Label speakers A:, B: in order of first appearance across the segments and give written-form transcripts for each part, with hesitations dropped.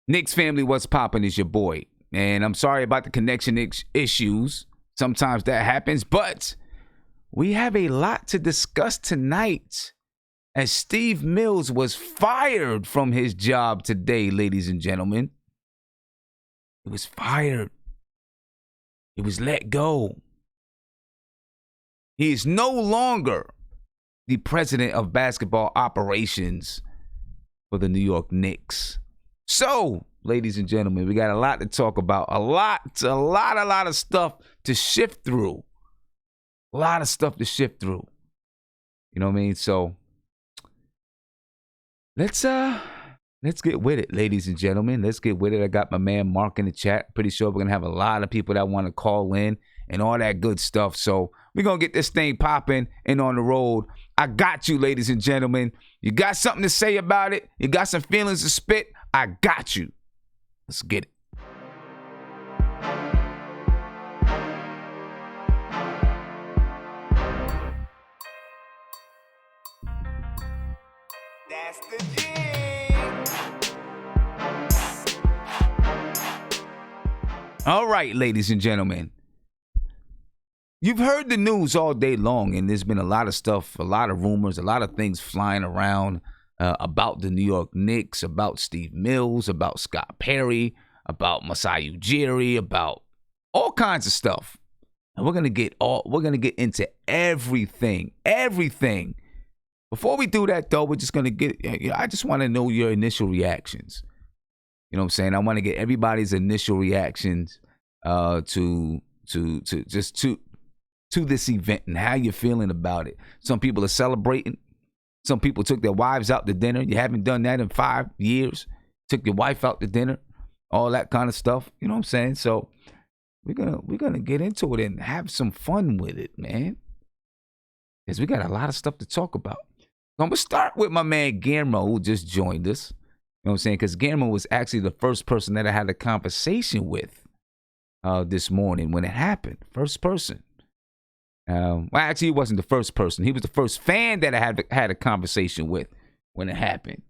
A: Knicks family, what's poppin' is your boy. And I'm sorry about the connection issues. Sometimes that happens, but we have a lot to discuss tonight as Steve Mills was fired from his job today, ladies and gentlemen. He was fired. He was let go. He is no longer the president of basketball operations for the New York Knicks. So, ladies and gentlemen, we got a lot to talk about. A lot of stuff to shift through. A lot of stuff to shift through. You know what I mean? So, let's get with it, ladies and gentlemen. Let's get with it. I got my man Mark in the chat. Pretty sure we're going to have a lot of people that want to call in and all that good stuff. So, we're going to get this thing popping and on the road. I got you, ladies and gentlemen. You got something to say about it? You got some feelings to spit? I got you. Let's get it.
B: That's the G.
A: All right, ladies and gentlemen. You've heard the news all day long, and there's been a lot of stuff, a lot of rumors, a lot of things flying around about the New York Knicks, about Steve Mills, about Scott Perry, about Masai Ujiri, about all kinds of stuff. And we're gonna get into everything. Before we do that, though, we're just gonna I just want to know your initial reactions. You know what I'm saying? I want to get everybody's initial reactions to this event and how you're feeling about it. Some people are celebrating. Some people took their wives out to dinner. You haven't done that in 5 years. Took your wife out to dinner. All that kind of stuff. You know what I'm saying? So we're gonna get into it and have some fun with it, man. Because we got a lot of stuff to talk about. So I'm gonna start with my man Guillermo, who just joined us. You know what I'm saying? Because Guillermo was actually the first person that I had a conversation with this morning when it happened. First person. Well, actually, he wasn't the first person. He was the first fan that I had a conversation with when it happened.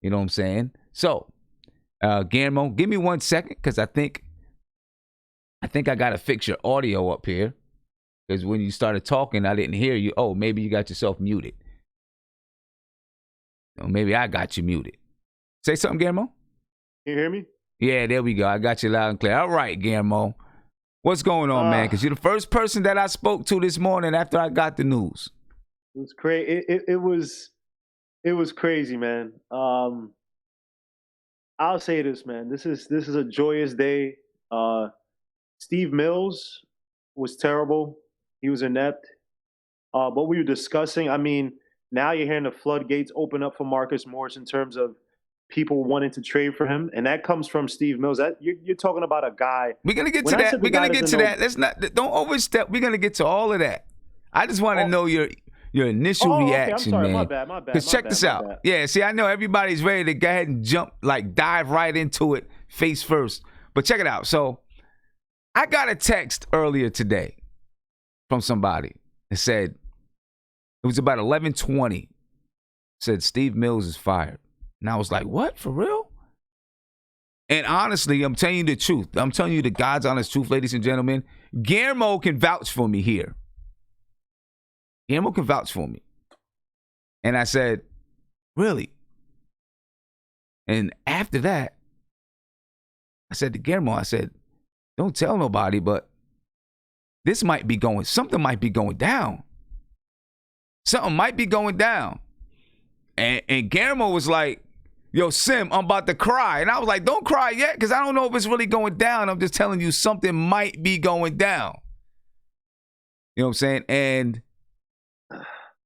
A: You know what I'm saying? So, Guillermo, give me 1 second, because I think I got to fix your audio up here. Because when you started talking, I didn't hear you. Oh, maybe you got yourself muted. Or maybe I got you muted. Say something, Guillermo.
C: Can you hear me?
A: Yeah, there we go. I got you loud and clear. All right, Guillermo. What's going on, man? Because you're the first person that I spoke to this morning after I got the news.
C: It was crazy. It was crazy, man. I'll say this, man. This is a joyous day. Steve Mills was terrible. He was inept. What we were discussing, I mean, now you're hearing the floodgates open up for Marcus Morris in terms of people wanting to trade for him, and that comes from Steve Mills. You're talking about a guy.
A: We're gonna get to that. We're gonna get to that. Let's not. Don't overstep. We're gonna get to all of that. I just want to know your initial reaction,
C: okay. I'm sorry,
A: man.
C: my bad.
A: Because check this out. Yeah, see, I know everybody's ready to go ahead and dive right into it face first. But check it out. So, I got a text earlier today from somebody that said it was about 11:20. Said Steve Mills is fired. And I was like, what? For real? And honestly, I'm telling you the truth. I'm telling you the God's honest truth, ladies and gentlemen. Guillermo can vouch for me here. Guillermo can vouch for me. And I said, really? And after that, I said to Guillermo, I said, don't tell nobody, but something might be going down. Something might be going down. And Guillermo was like, yo, Sim, I'm about to cry. And I was like, don't cry yet, because I don't know if it's really going down. I'm just telling you something might be going down. You know what I'm saying? And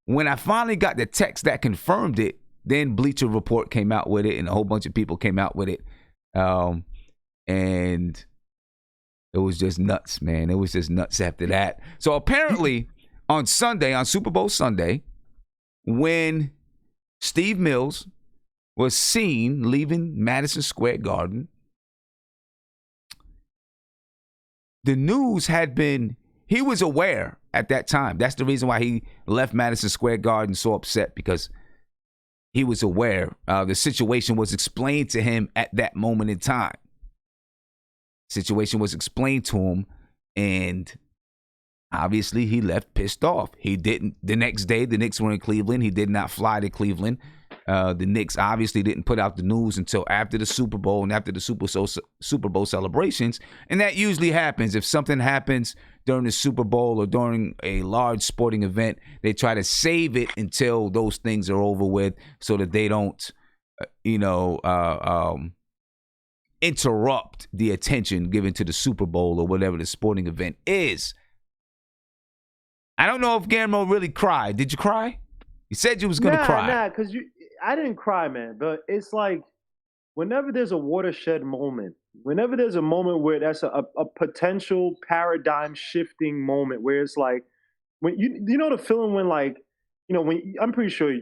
A: when I finally got the text that confirmed it, then Bleacher Report came out with it, and a whole bunch of people came out with it. And it was just nuts, man. It was just nuts after that. So apparently on Sunday, on Super Bowl Sunday, when Steve Mills was seen leaving Madison Square Garden, the news had been, he was aware at that time. That's the reason why he left Madison Square Garden so upset, because he was aware. The situation was explained to him at that moment in time. Situation was explained to him, and obviously he left pissed off. He didn't. The next day, the Knicks were in Cleveland. He did not fly to Cleveland. The Knicks obviously didn't put out the news until after the Super Bowl and after the Super Bowl celebrations. And that usually happens. If something happens during the Super Bowl or during a large sporting event, they try to save it until those things are over with so that they don't, interrupt the attention given to the Super Bowl or whatever the sporting event is. I don't know if Guillermo really cried. Did you cry? You said you was going to cry.
C: Nah, because I didn't cry, man. But it's like whenever there's a watershed moment, whenever there's a moment where that's a potential paradigm shifting moment where it's like, when you know the feeling when when I'm pretty sure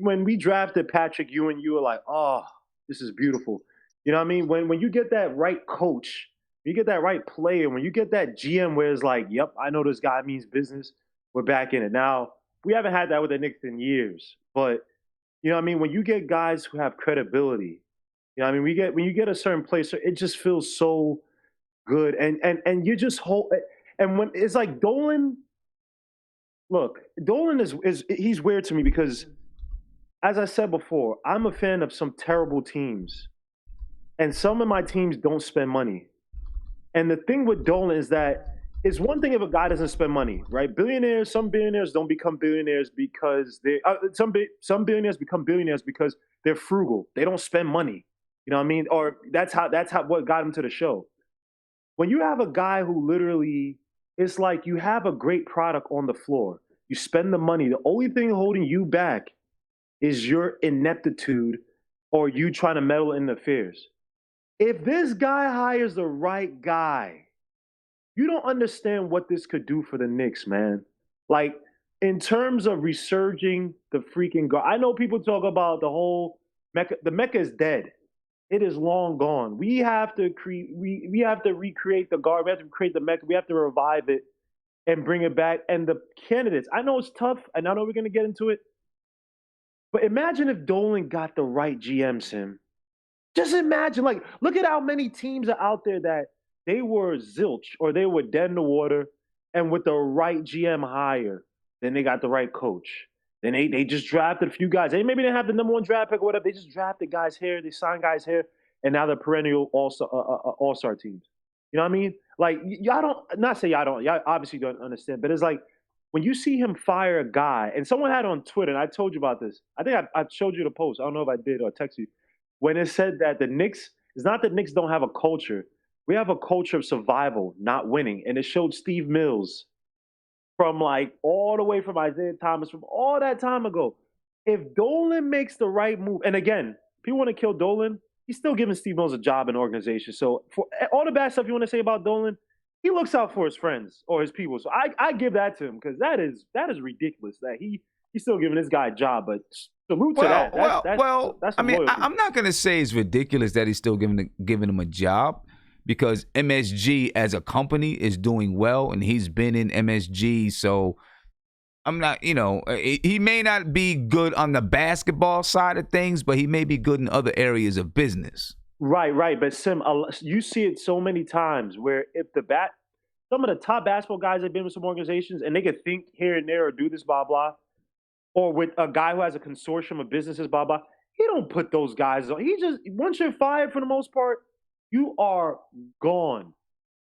C: when we drafted Patrick Ewing, you were like, oh, this is beautiful. You know what I mean? When you get that right coach, you get that right player, when you get that GM where it's like, yep, I know this guy means business, we're back in it. Now, we haven't had that with the Knicks in years, but you know what I mean? When you get guys who have credibility, you know what I mean? When you get a certain place, it just feels so good. And you just hold, and when it's like Dolan, look, Dolan is he's weird to me because, as I said before, I'm a fan of some terrible teams. And some of my teams don't spend money. And the thing with Dolan is that it's one thing if a guy doesn't spend money, right? Some billionaires don't become billionaires because some billionaires become billionaires because they're frugal. They don't spend money. You know what I mean? Or that's how what got him to the show. When you have a guy who literally, it's like you have a great product on the floor. You spend the money. The only thing holding you back is your ineptitude or you trying to meddle in affairs. If this guy hires the right guy, you don't understand what this could do for the Knicks, man. Like, in terms of resurging the freaking guard. I know people talk about the whole Mecca. The Mecca is dead. It is long gone. We have to we have to recreate the guard. We have to create the Mecca. We have to revive it and bring it back. And the candidates, I know it's tough, and I know we're going to get into it. But imagine if Dolan got the right GM, Sim. Just imagine, like, look at how many teams are out there that they were zilch or they were dead in the water, and with the right GM hire, then they got the right coach. Then they just drafted a few guys. They maybe didn't have the number one draft pick or whatever. They just drafted guys here. They signed guys here, and now they're perennial all-star teams. You know what I mean? Like, y'all don't, not say y'all don't, y'all obviously don't understand, but it's like when you see him fire a guy, and someone had on Twitter, and I told you about this. I think I showed you the post. I don't know if I did or texted you. When it said that the Knicks, it's not that Knicks don't have a culture. We have a culture of survival, not winning. And it showed Steve Mills from like all the way from Isaiah Thomas from all that time ago. If Dolan makes the right move, and again, people want to kill Dolan, he's still giving Steve Mills a job in organization. So for all the bad stuff you want to say about Dolan, he looks out for his friends or his people. So I give that to him because that is ridiculous that he's still giving this guy a job, but salute to that. That's
A: I mean,
C: loyalty.
A: I'm not going to say it's ridiculous that he's still giving him a job because MSG as a company is doing well and he's been in MSG. So I'm not, he may not be good on the basketball side of things, but he may be good in other areas of business.
C: Right. But Sim, you see it so many times where if some of the top basketball guys have been with some organizations and they could think here and there or do this, blah, blah. Or with a guy who has a consortium of businesses, blah, blah. He don't put those guys on. He just, once you're fired for the most part, you are gone.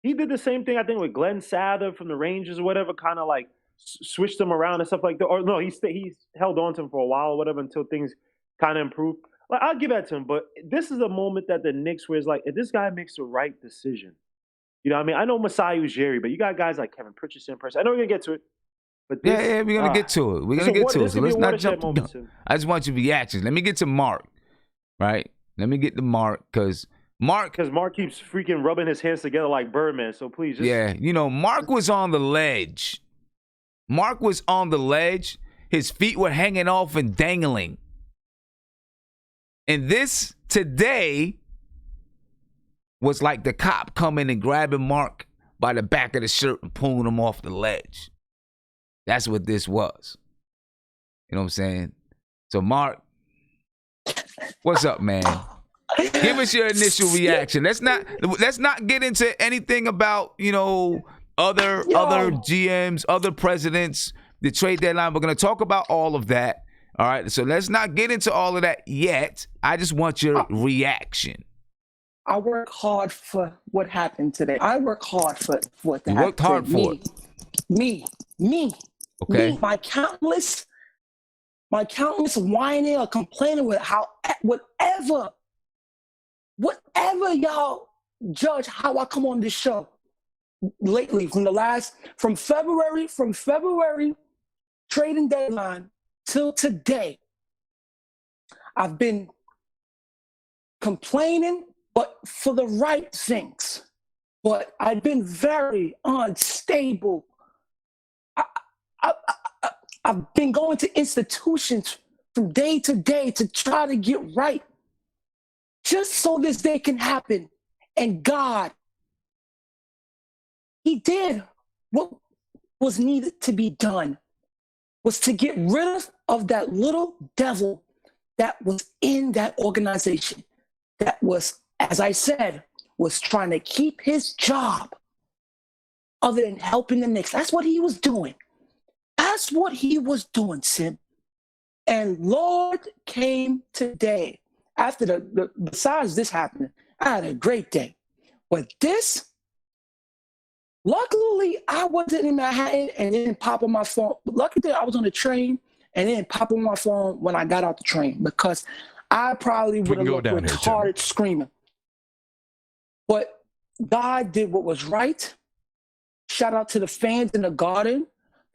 C: He did the same thing, I think, with Glenn Sather from the Rangers or whatever, kind of like switched them around and stuff like that. Or no, he held on to him for a while or whatever until things kind of improved. Like, I'll give that to him. But this is a moment that the Knicks where it's like, if this guy makes the right decision, you know what I mean? I know Masai Ujiri, but you got guys like Kevin Pritchard. I know we're going to get to it. But
A: we're going to get to it. We're going to get to it. So let's not jump. I just want your reactions. Let me get to Mark, right? Let me get to Mark because Mark
C: keeps freaking rubbing his hands together like Birdman. So please just.
A: Yeah, Mark was on the ledge. His feet were hanging off and dangling. And this today was like the cop coming and grabbing Mark by the back of the shirt and pulling him off the ledge. That's what this was. You know what I'm saying? So Mark, What's up, man? Give us your initial reaction. Let's not get into anything about, other GMs, other presidents, the trade deadline. We're gonna talk about all of that. All right. So let's not get into all of that yet. I just want your reaction.
D: I work hard for what happened today. I work hard for what happened.
A: You worked hard for it.
D: Me.
A: Okay.
D: Me, my countless whining or complaining with whatever y'all judge how I come on this show lately from February trading deadline till today. I've been complaining, but for the right things. But I've been very unstable. I've been going to institutions from day to day to try to get right, just so this day can happen. And God, He did what was needed to be done, was to get rid of that little devil that was in that organization, that was, as I said, was trying to keep his job other than helping the Knicks. That's what he was doing. That's what he was doing, Sim. And Lord came today. After besides this happening, I had a great day. But this, luckily, I wasn't in Manhattan and it didn't pop on my phone. Luckily, I was on the train and it didn't pop on my phone when I got out the train, because I probably would have looked retarded screaming. But God did what was right. Shout out to the fans in the Garden.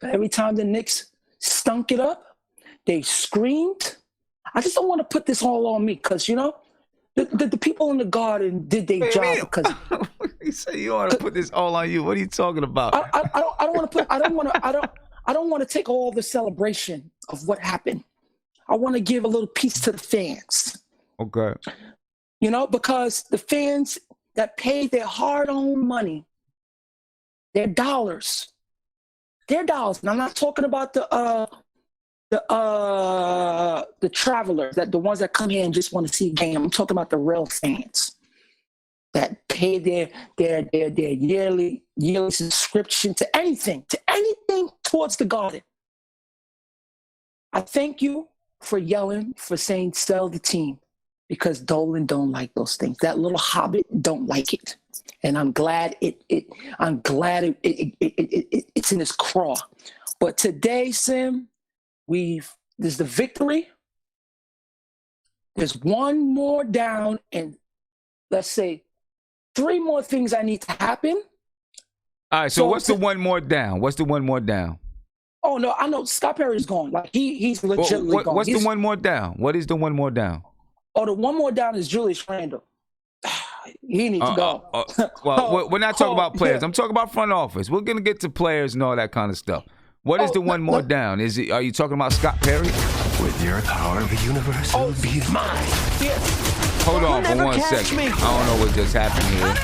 D: Every time the Knicks stunk it up, they screamed. I just don't want to put this all on me, because, the people in the Garden did their job. Because
A: you say you want to put this all on you. What are you talking about?
D: I don't want to take all the celebration of what happened. I want to give a little piece to the fans.
A: Okay.
D: Because the fans that paid their hard-earned money, their dollars. And I'm not talking about the travelers, the ones that come here and just want to see a game. I'm talking about the real fans that pay their yearly subscription to anything towards the Garden. I thank you for yelling, for saying sell the team, because Dolan don't like those things. That little hobbit don't like it. And I'm glad it's in his craw. But today, Sim, there's the victory. There's one more down, and let's say 3 more things I need to happen.
A: All right, so what's the one more down? What's the one more down?
D: Oh, no, I know Scott Perry's gone. Like, he's legitimately gone.
A: What's the one more down? What is the one more down?
D: Oh, the one more down is Julius Randle. He needs to go.
A: Well, we're not talking about players. Yeah. I'm talking about front office. We're going to get to players and all that kind of stuff. What is the one more down? Are you talking about Scott Perry?
B: With your power, the universe will be mine.
D: Yeah.
A: Hold on for 1 second. I don't know what just happened here.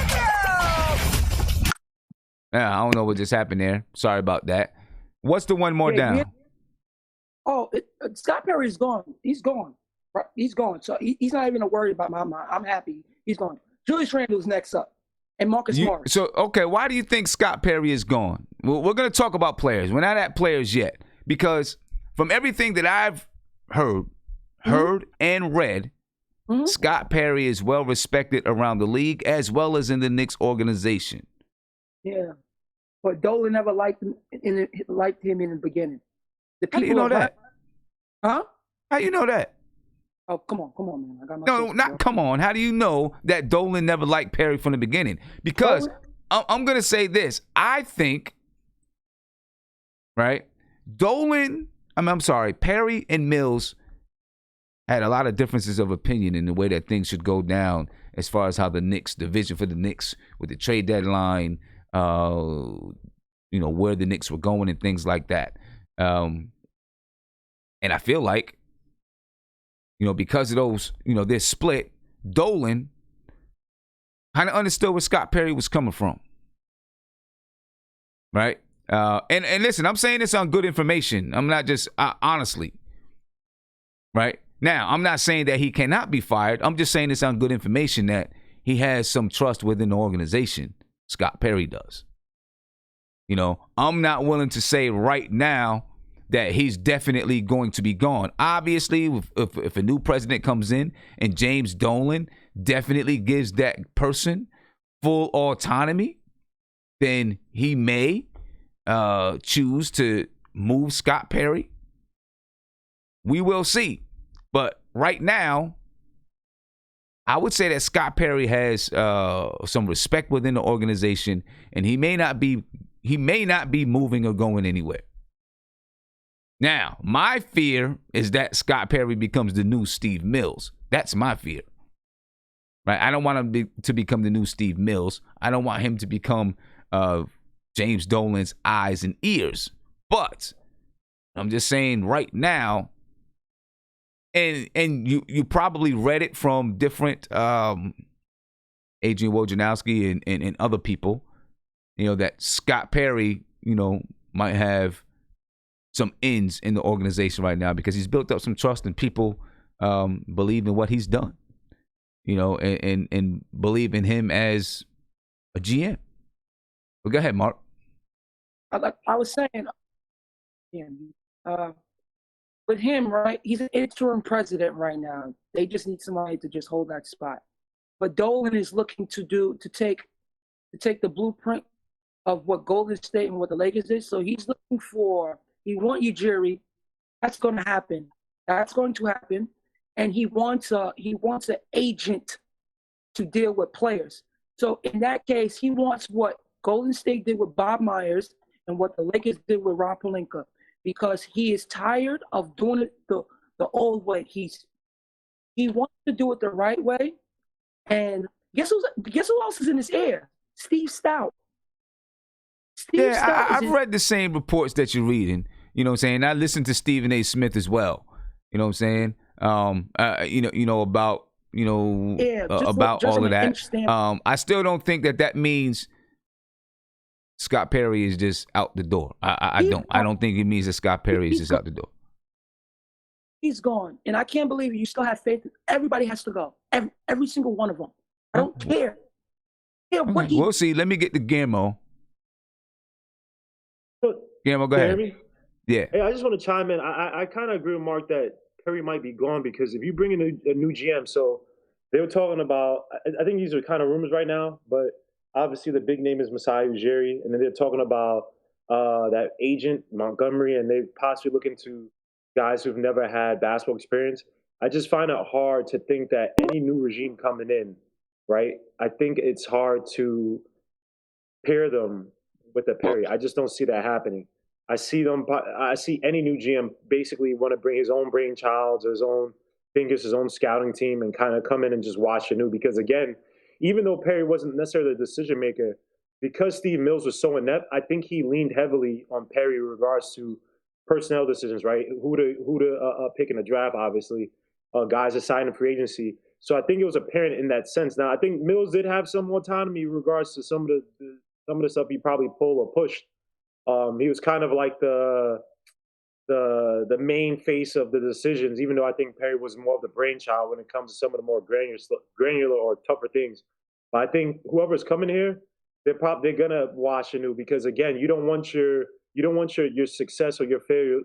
A: Yeah, I don't know what just happened there. Sorry about that. What's the one more down?
D: Scott Perry's gone. He's gone. Right? He's gone. So he's not even worried about my mind. I'm happy. He's gone. Julius Randle's next up. And Marcus Morris.
A: So, okay, why do you think Scott Perry is gone? Well, we're going to talk about players. We're not at players yet. Because from everything that I've heard and read, Scott Perry is well respected around the league as well as in the Knicks organization.
D: Yeah. But Dolan never liked him in the beginning.
A: How do you know that?
D: Huh?
A: How you know that?
D: Oh, come on, man. I got
A: no, not come on. How do you know that Dolan never liked Perry from the beginning? Because I'm going to say this. I think, right, Perry and Mills had a lot of differences of opinion in the way that things should go down as far as how the vision for the Knicks with the trade deadline, where the Knicks were going and things like that. And I feel like, because of those, they're split, Dolan kind of understood where Scott Perry was coming from. Right? And listen, I'm saying this on good information. I'm not just honestly. Right? Now, I'm not saying that he cannot be fired. I'm just saying it's on good information that he has some trust within the organization. Scott Perry does. You know, I'm not willing to say right now that he's definitely going to be gone. Obviously, if a new president comes in and James Dolan definitely gives that person full autonomy, then he may choose to move Scott Perry. We will see. But right now, I would say that Scott Perry has some respect within the organization, and he may not be moving or going anywhere. Now, my fear is that Scott Perry becomes the new Steve Mills. That's my fear. Right? I don't want him to become the new Steve Mills. I don't want him to become James Dolan's eyes and ears. But I'm just saying right now, and you probably read it from different Adrian Wojnarowski and other people, you know, that Scott Perry, you know, might have some ins in the organization right now because he's built up some trust and people believe in what he's done, you know, and believe in him as a GM. But go ahead, Mark.
D: I was saying, with him, right? He's an interim president right now. They just need somebody to just hold that spot. But Dolan is looking to take the blueprint of what Golden State and what the Lakers is. So he's looking for. He wants Ujiri. That's going to happen. That's going to happen. And he wants an agent to deal with players. So in that case, he wants what Golden State did with Bob Myers and what the Lakers did with Rob Pelinka, because he is tired of doing it the old way. He wants to do it the right way. And guess who else is in his ear? Steve Stout.
A: I've read the same reports that you're reading. You know what I'm saying? I listened to Stephen A. Smith as well. You know what I'm saying? About all of that. I still don't think that means Scott Perry is just out the door. I don't think it means that Scott Perry is just out the door.
D: He's gone, and I can't believe you still have faith. Everybody has to go. Every single one of them. I don't care.
A: We'll see. Let me get to Guillermo. Guillermo, go ahead. Yeah.
C: Hey, I just want to chime in. I kind of agree with Mark that Perry might be gone because if you bring in a new GM, so they were talking about, I think these are kind of rumors right now, but obviously the big name is Masai Ujiri, and then they're talking about that agent, Montgomery, and they're possibly looking to guys who've never had basketball experience. I just find it hard to think that any new regime coming in, right? I think it's hard to pair them with a Perry. I just don't see that happening. I see any new GM basically want to bring his own brainchild, his own fingers, his own scouting team, and kind of come in and just watch anew. Because again, even though Perry wasn't necessarily the decision maker, because Steve Mills was so inept, I think he leaned heavily on Perry in regards to personnel decisions, right? Who to pick in the draft, obviously, guys assigned in free agency. So I think it was apparent in that sense. Now I think Mills did have some autonomy in regards to some of the stuff he probably pulled or pushed. He was kind of like the main face of the decisions, even though I think Perry was more of the brainchild when it comes to some of the more granular or tougher things. But I think whoever's coming here, they're gonna watch anew because again, you don't want your success or your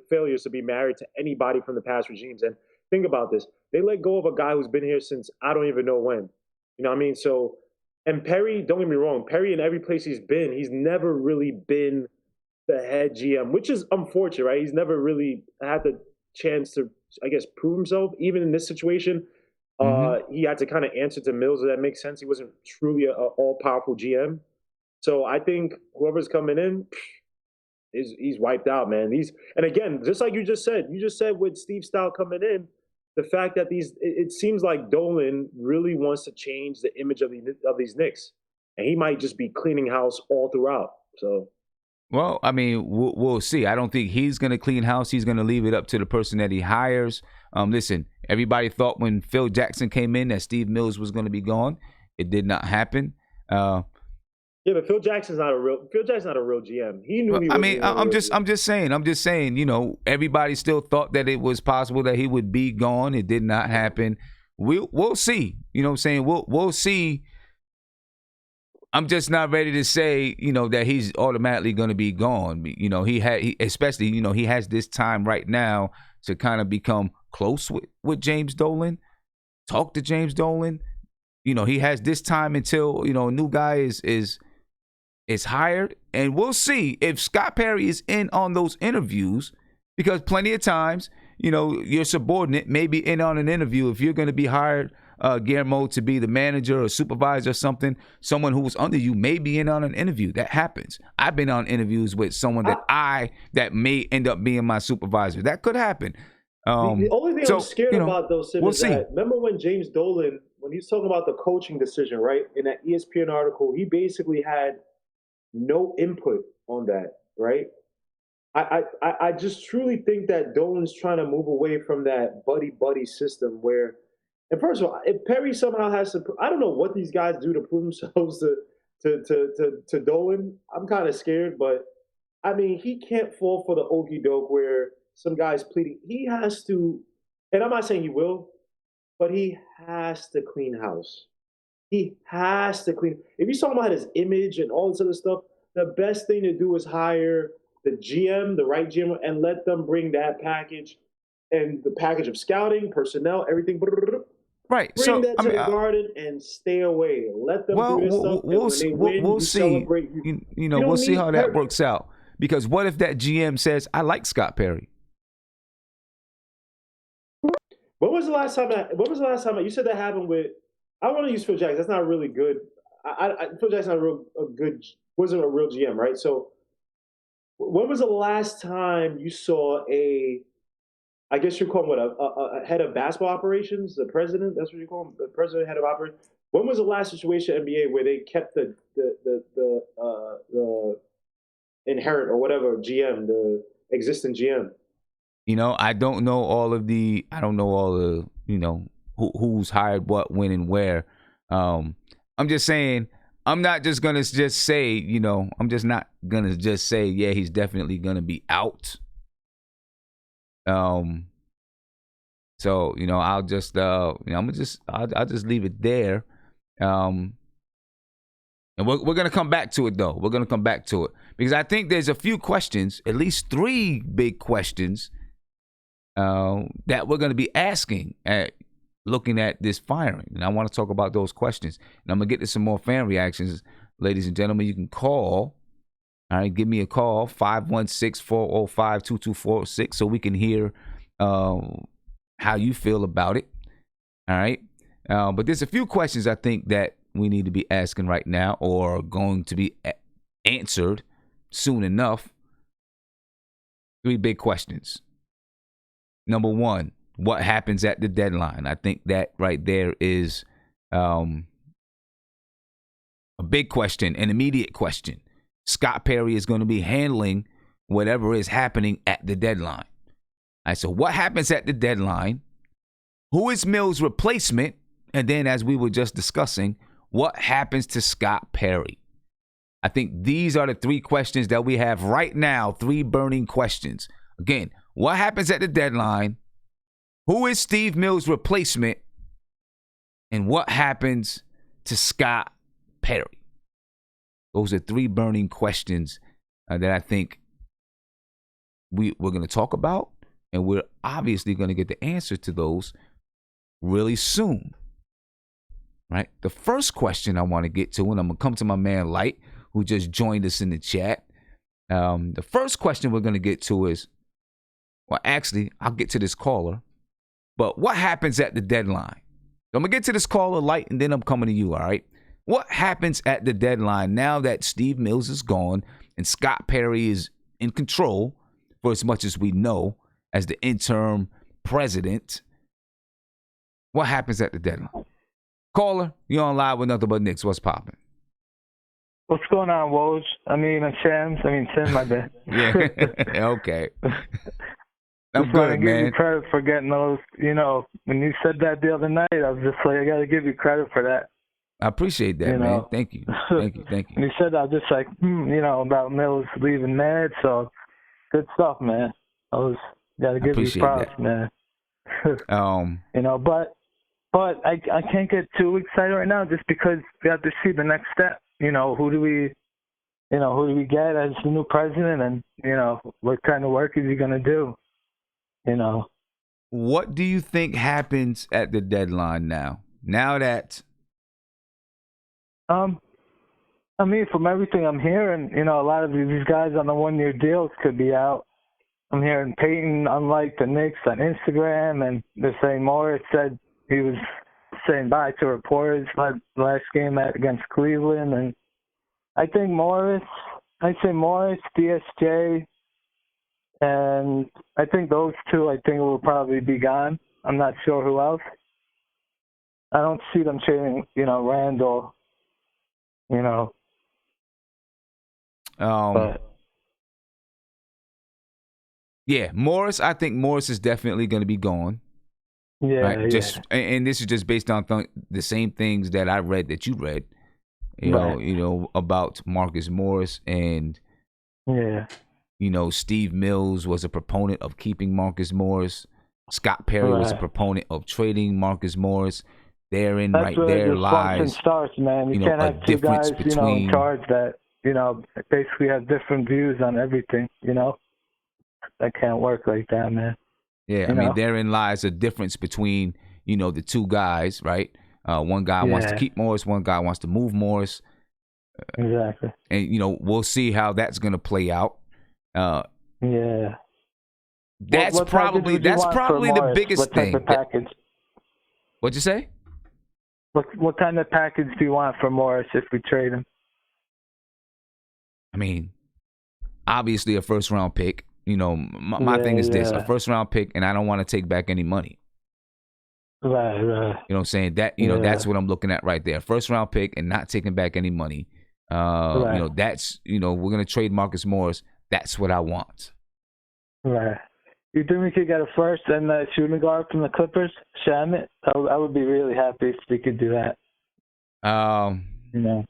C: failures to be married to anybody from the past regimes. And think about this: they let go of a guy who's been here since I don't even know when. You know what I mean? So, and Perry, don't get me wrong, Perry in every place he's been, he's never really been the head GM, which is unfortunate, right? He's never really had the chance to, I guess, prove himself. Even in this situation, he had to kind of answer to Mills. If that makes sense. He wasn't truly an all-powerful GM. So I think whoever's coming in, he's wiped out, man. And again, just like you just said with Steve Stout coming in, the fact that it seems like Dolan really wants to change the image of these Knicks, and he might just be cleaning house all throughout. So.
A: Well, I mean, we'll see. I don't think he's going to clean house. He's going to leave it up to the person that he hires. Listen, everybody thought when Phil Jackson came in that Steve Mills was going to be gone. It did not happen.
C: Yeah, but Phil Jackson's not a real GM. He knew he
A: I
C: wasn't
A: mean,
C: even a real GM.
A: I'm just saying, you know, everybody still thought that it was possible that he would be gone. It did not happen. We'll see. You know what I'm saying? We'll see. I'm just not ready to say, you know, that he's automatically going to be gone. You know, especially, you know, he has this time right now to kind of become close with James Dolan, talk to James Dolan. You know, he has this time until, you know, a new guy is hired, and we'll see if Scott Perry is in on those interviews, because plenty of times, you know, your subordinate may be in on an interview. If you're going to be hired, Guillermo, to be the manager or supervisor or something, someone who's under you may be in on an interview. That happens. I've been on interviews with someone that may end up being my supervisor. That could happen.
C: The only thing I'm scared about, though, Sim,
A: we'll
C: is
A: see.
C: that, remember when James Dolan, when he's talking about the coaching decision, right, in that ESPN article, he basically had no input on that, right? I just truly think that Dolan's trying to move away from that buddy system where, and first of all, if Perry somehow has to, I don't know what these guys do to prove themselves to Dolan. I'm kind of scared, but I mean, he can't fall for the okie doke where some guy's pleading. He has to, and I'm not saying he will, but he has to clean house. He has to clean. If he's talking about his image and all this other stuff, the best thing to do is hire the GM, the right GM, and let them bring that package and the package of scouting, personnel, everything.
A: Right.
C: Bring that to the Garden and stay away. Let them do this stuff. And when they win, you
A: see.
C: Celebrate.
A: You know, we'll see how that works out. Because what if that GM says, "I like Scott Perry"?
C: When was the last time you said that happened with? I want to use Phil Jackson. That's not really good. Phil Jackson's not wasn't a real GM, right? So, when was the last time you saw I guess you call him what, a head of basketball operations, the president? That's what you call him, the president, head of operations. When was the last situation in NBA where they kept the inherent or whatever GM, the existing GM?
A: You know, I don't know all the, you know, who's hired what, when, and where. I'm just saying, I'm not just going to just say, you know, I'm just not going to just say, yeah, he's definitely going to be out. So, you know, I'll just, you know, I'll just leave it there. And we're going to come back to it, though. We're going to come back to it because I think there's a few questions, at least 3 big questions that we're going to be asking at looking at this firing. And I want to talk about those questions. And I'm going to get to some more fan reactions. Ladies and gentlemen, you can call. All right, give me a call, 516-405-2246, so we can hear how you feel about it. All right. But there's a few questions I think that we need to be asking right now or going to be answered soon enough. 3 big questions. Number 1, what happens at the deadline? I think that right there is a big question, an immediate question. Scott Perry is going to be handling whatever is happening at the deadline. All right, so what happens at the deadline? Who is Mills' replacement? And then, as we were just discussing, what happens to Scott Perry? I think these are the 3 questions that we have right now, 3 burning questions. Again, what happens at the deadline? Who is Steve Mills' replacement? And what happens to Scott Perry? Those are 3 burning questions that I think we're going to talk about. And we're obviously going to get the answer to those really soon. Right? The first question I want to get to, and I'm going to come to my man Light, who just joined us in the chat. The first question we're going to get to is, well, actually, I'll get to this caller. But what happens at the deadline? So I'm going to get to this caller, Light, and then I'm coming to you, all right? What happens at the deadline now that Steve Mills is gone and Scott Perry is in control, for as much as we know, as the interim president? What happens at the deadline? Caller, you're on live with Nothing But Knicks. What's popping?
E: What's going on, Woj? Tim, my bad.
A: Yeah, okay. I'm
E: just
A: good,
E: give
A: man.
E: you credit for getting those, you know, when you said that the other night, I was just like, I got to give you credit for that.
A: I appreciate that,
E: You
A: man.
E: know.
A: Thank you. Thank you. Thank
E: And
A: you.
E: he said I was just like, you know, about Mills leaving mad. So good stuff, man. Gotta
A: I
E: give you
A: appreciate
E: props,
A: that.
E: man.
A: Um,
E: You know, but I can't get too excited right now just because we have to see the next step. You know, who do we get as the new president, and you know, what kind of work is he gonna do? You know.
A: what do you think happens at the deadline now? Now that
E: I mean, from everything I'm hearing, you know, a lot of these guys on the 1-year deals could be out. I'm hearing Peyton, unlike the Knicks, on Instagram, and they're saying Morris said he was saying bye to reporters last game against Cleveland, and I think I'd say Morris, DSJ, and I think those two, will probably be gone. I'm not sure who else. I don't see them trading, you know, Randall, you know, but
A: yeah, Morris. I think Morris is definitely going to be gone.
E: yeah,
A: Right. And this is just based on the same things that I read that you read. You know about Marcus Morris, and
E: yeah.
A: you know Steve Mills was a proponent of keeping Marcus Morris. Scott Perry was a proponent of trading Marcus Morris. Therein,
E: That's
A: right
E: where
A: there
E: dysfunction
A: lies,
E: starts, man. You
A: know,
E: can't
A: a
E: have two
A: difference
E: guys, you know, in
A: between.
E: charge that, you know, basically have different views on everything, you know? That can't work like that, man.
A: Yeah, I mean, therein lies a difference between, you know, the two guys, right? One guy wants to keep Morris, one guy wants to move Morris.
E: Exactly.
A: And, you know, we'll see how that's going to play out.
E: Yeah.
A: That's
E: what
A: probably the biggest thing.
E: What type of package?
A: What'd you say?
E: What kind of package do you want for Morris if we trade him?
A: I mean, obviously a first round pick. You know, my thing is this: a first round pick, and I don't want to take back any money.
E: Right.
A: You know what I'm saying? That that's what I'm looking at right there. First round pick and not taking back any money. You know, that's we're gonna trade Marcus Morris. That's what I want.
E: Right. You think we could get a first and a shooting guard from the Clippers? Shamit? I would be really happy if we could do that. You know,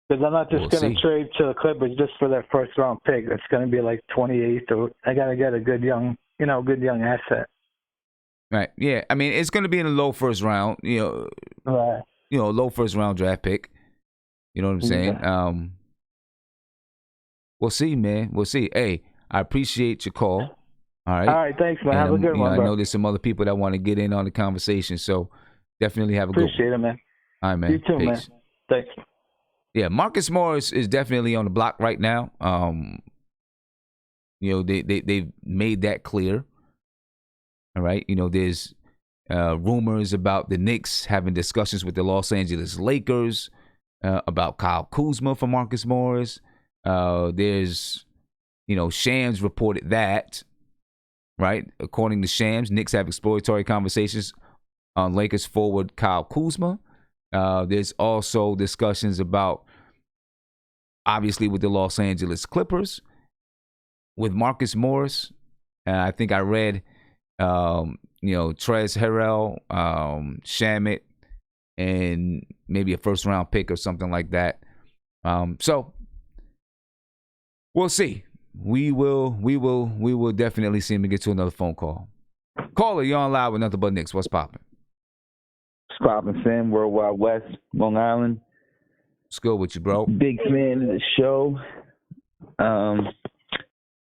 E: because I'm not just going to trade to the Clippers just for their first round pick. It's going to be like 28th, or I got to get a good young asset.
A: Right. Yeah. I mean, it's going to be in the low first round.
E: Right.
A: Low first round draft pick. You know what I'm saying?
E: Yeah.
A: We'll see, man. We'll see. Hey, I appreciate your call. All right.
E: All right. Thanks, man. Have a good one,
A: I
E: bro.
A: know there's some other people that want to get in on the conversation, so definitely have a good one.
E: Appreciate it, man.
A: All right, man.
E: You too,
A: Peace.
E: man. Thanks.
A: Yeah, Marcus Morris is definitely on the block right now. They've made that clear. All right. There's rumors about the Knicks having discussions with the Los Angeles Lakers about Kyle Kuzma for Marcus Morris. There's, Shams reported that, right? According to Shams, Knicks have exploratory conversations on Lakers forward Kyle Kuzma. There's also discussions about, obviously, with the Los Angeles Clippers, with Marcus Morris. I think I read, Trez Harrell, Shamit, and maybe a first-round pick or something like that. So we'll see. We will definitely see him to get to another phone call. Caller, you're on live with Nothing But Knicks. What's popping?
F: What's popping, Sam? Worldwide West, Long Island.
A: What's good with you, bro?
F: Big fan of the show.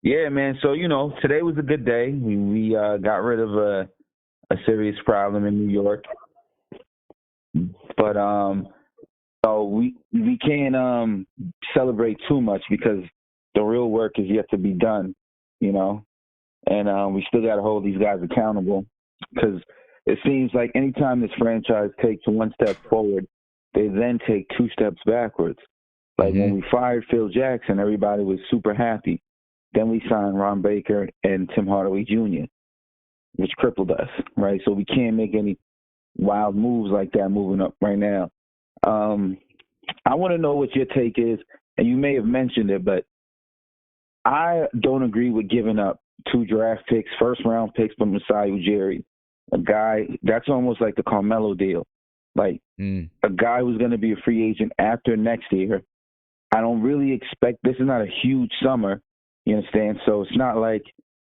F: Yeah, man. So, today was a good day. We got rid of a serious problem in New York. But so we can't celebrate too much because the real work is yet to be done, And we still got to hold these guys accountable because it seems like anytime this franchise takes one step forward, they then take two steps backwards. Like when we fired Phil Jackson, everybody was super happy. Then we signed Ron Baker and Tim Hardaway Jr., which crippled us, right? So we can't make any wild moves like that moving up right now. I want to know what your take is, and you may have mentioned it, but I don't agree with giving up 2 draft picks, first-round picks from Masai Ujiri, a guy that's almost like the Carmelo deal. Like a guy who's going to be a free agent after next year. I don't really expect, this is not a huge summer, you understand? So it's not like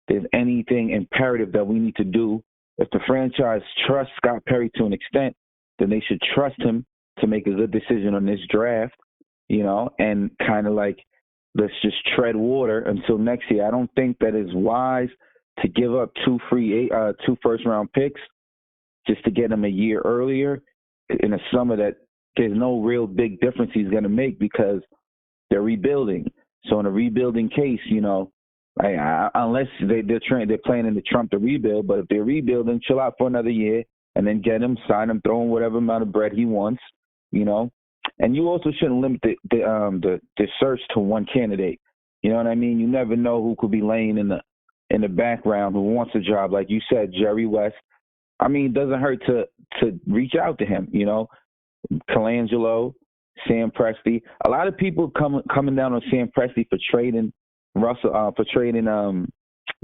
F: there's anything imperative that we need to do. If the franchise trusts Scott Perry to an extent, then they should trust him to make a good decision on this draft, you know, and kind of like, let's just tread water until next year. I don't think that it's wise to give up two first-round picks just to get him a year earlier in a summer that there's no real big difference he's going to make because they're rebuilding. So in a rebuilding case, you know, unless they're planning to trump the rebuild, but if they're rebuilding, chill out for another year and then get him, sign him, throw him whatever amount of bread he wants, you know. And you also shouldn't limit the search to one candidate. You know what I mean? You never know who could be laying in the background who wants a job. Like you said, Jerry West. I mean, it doesn't hurt to reach out to him, you know. Colangelo, Sam Presti. A lot of people coming down on Sam Presti for trading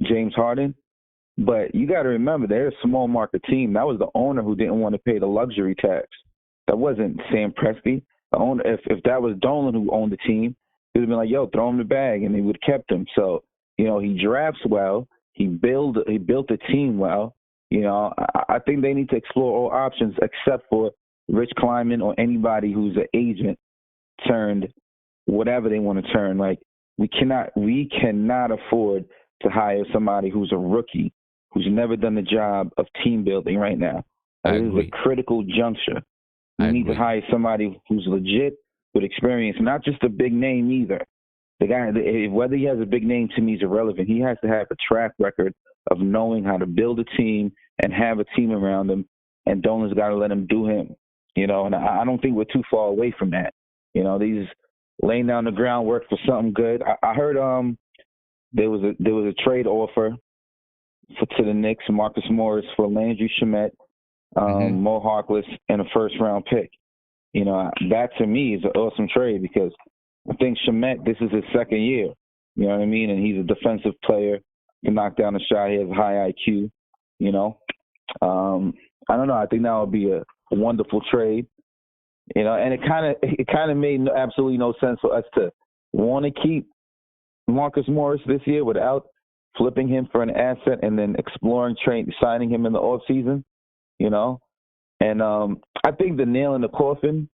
F: James Harden. But you got to remember, they're a small market team. That was the owner who didn't want to pay the luxury tax. That wasn't Sam Presti. The owner, if that was Dolan who owned the team, he would have been like, yo, throw him the bag, and they would have kept him. So, you know, he drafts well. He built a team well. You know, I think they need to explore all options except for Rich Kleiman or anybody who's an agent turned whatever they want to turn. Like, we cannot afford to hire somebody who's a rookie, who's never done the job of team building right now. This is a critical juncture. We need to hire somebody who's legit with experience, not just a big name either. The guy, whether he has a big name to me is irrelevant. He has to have a track record of knowing how to build a team and have a team around him, and Dolan's got to let him do him. You know, and I don't think we're too far away from that. You know, these laying down the groundwork for something good. I heard there was a trade offer to the Knicks, Marcus Morris for Landry Shamet, Mo Harkless, and a first-round pick. You know, that to me is an awesome trade because I think Shamet, this is his second year. You know what I mean? And he's a defensive player. He can knock down a shot. He has a high IQ. You know, I don't know. I think that would be a wonderful trade. You know, and it kind of made absolutely no sense for us to want to keep Marcus Morris this year without flipping him for an asset and then exploring signing him in the offseason, you know. And I think the nail in the coffin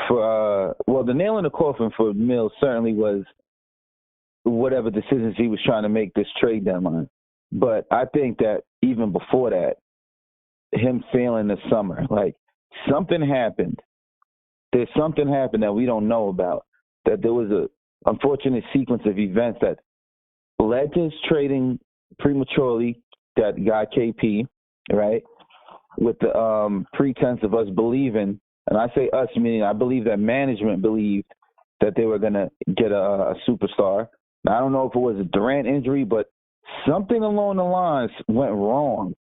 F: for Mills certainly was whatever decisions he was trying to make this trade deadline. But I think that even before that, him failing this summer, like something happened. There's something happened that we don't know about, that there was a unfortunate sequence of events that led to his trading prematurely that guy KP, right, with the pretense of us believing, and I say us, meaning I believe that management believed that they were going to get a superstar. Now, I don't know if it was a Durant injury, but something along the lines went wrong,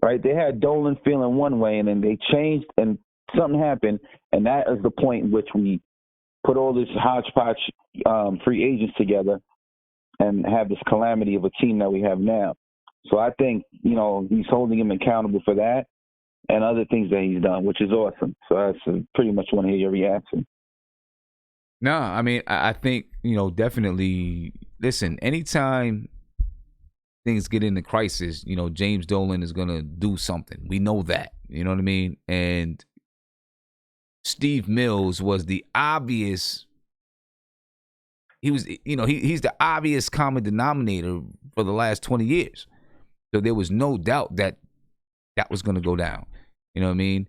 F: right? They had Dolan feeling one way, and then they changed, and something happened, and that is the point in which we put all this hodgepodge free agents together and have this calamity of a team that we have now. So I think, you know, he's holding him accountable for that and other things that he's done, which is awesome. So that's pretty much want to hear your reaction.
A: No, I mean, I think, you know, definitely, listen, anytime things get into crisis, you know, James Dolan is going to do something. We know that, you know what I mean? And Steve Mills was the obvious, he's the obvious common denominator for the last 20 years. So there was no doubt that was going to go down. You know what I mean?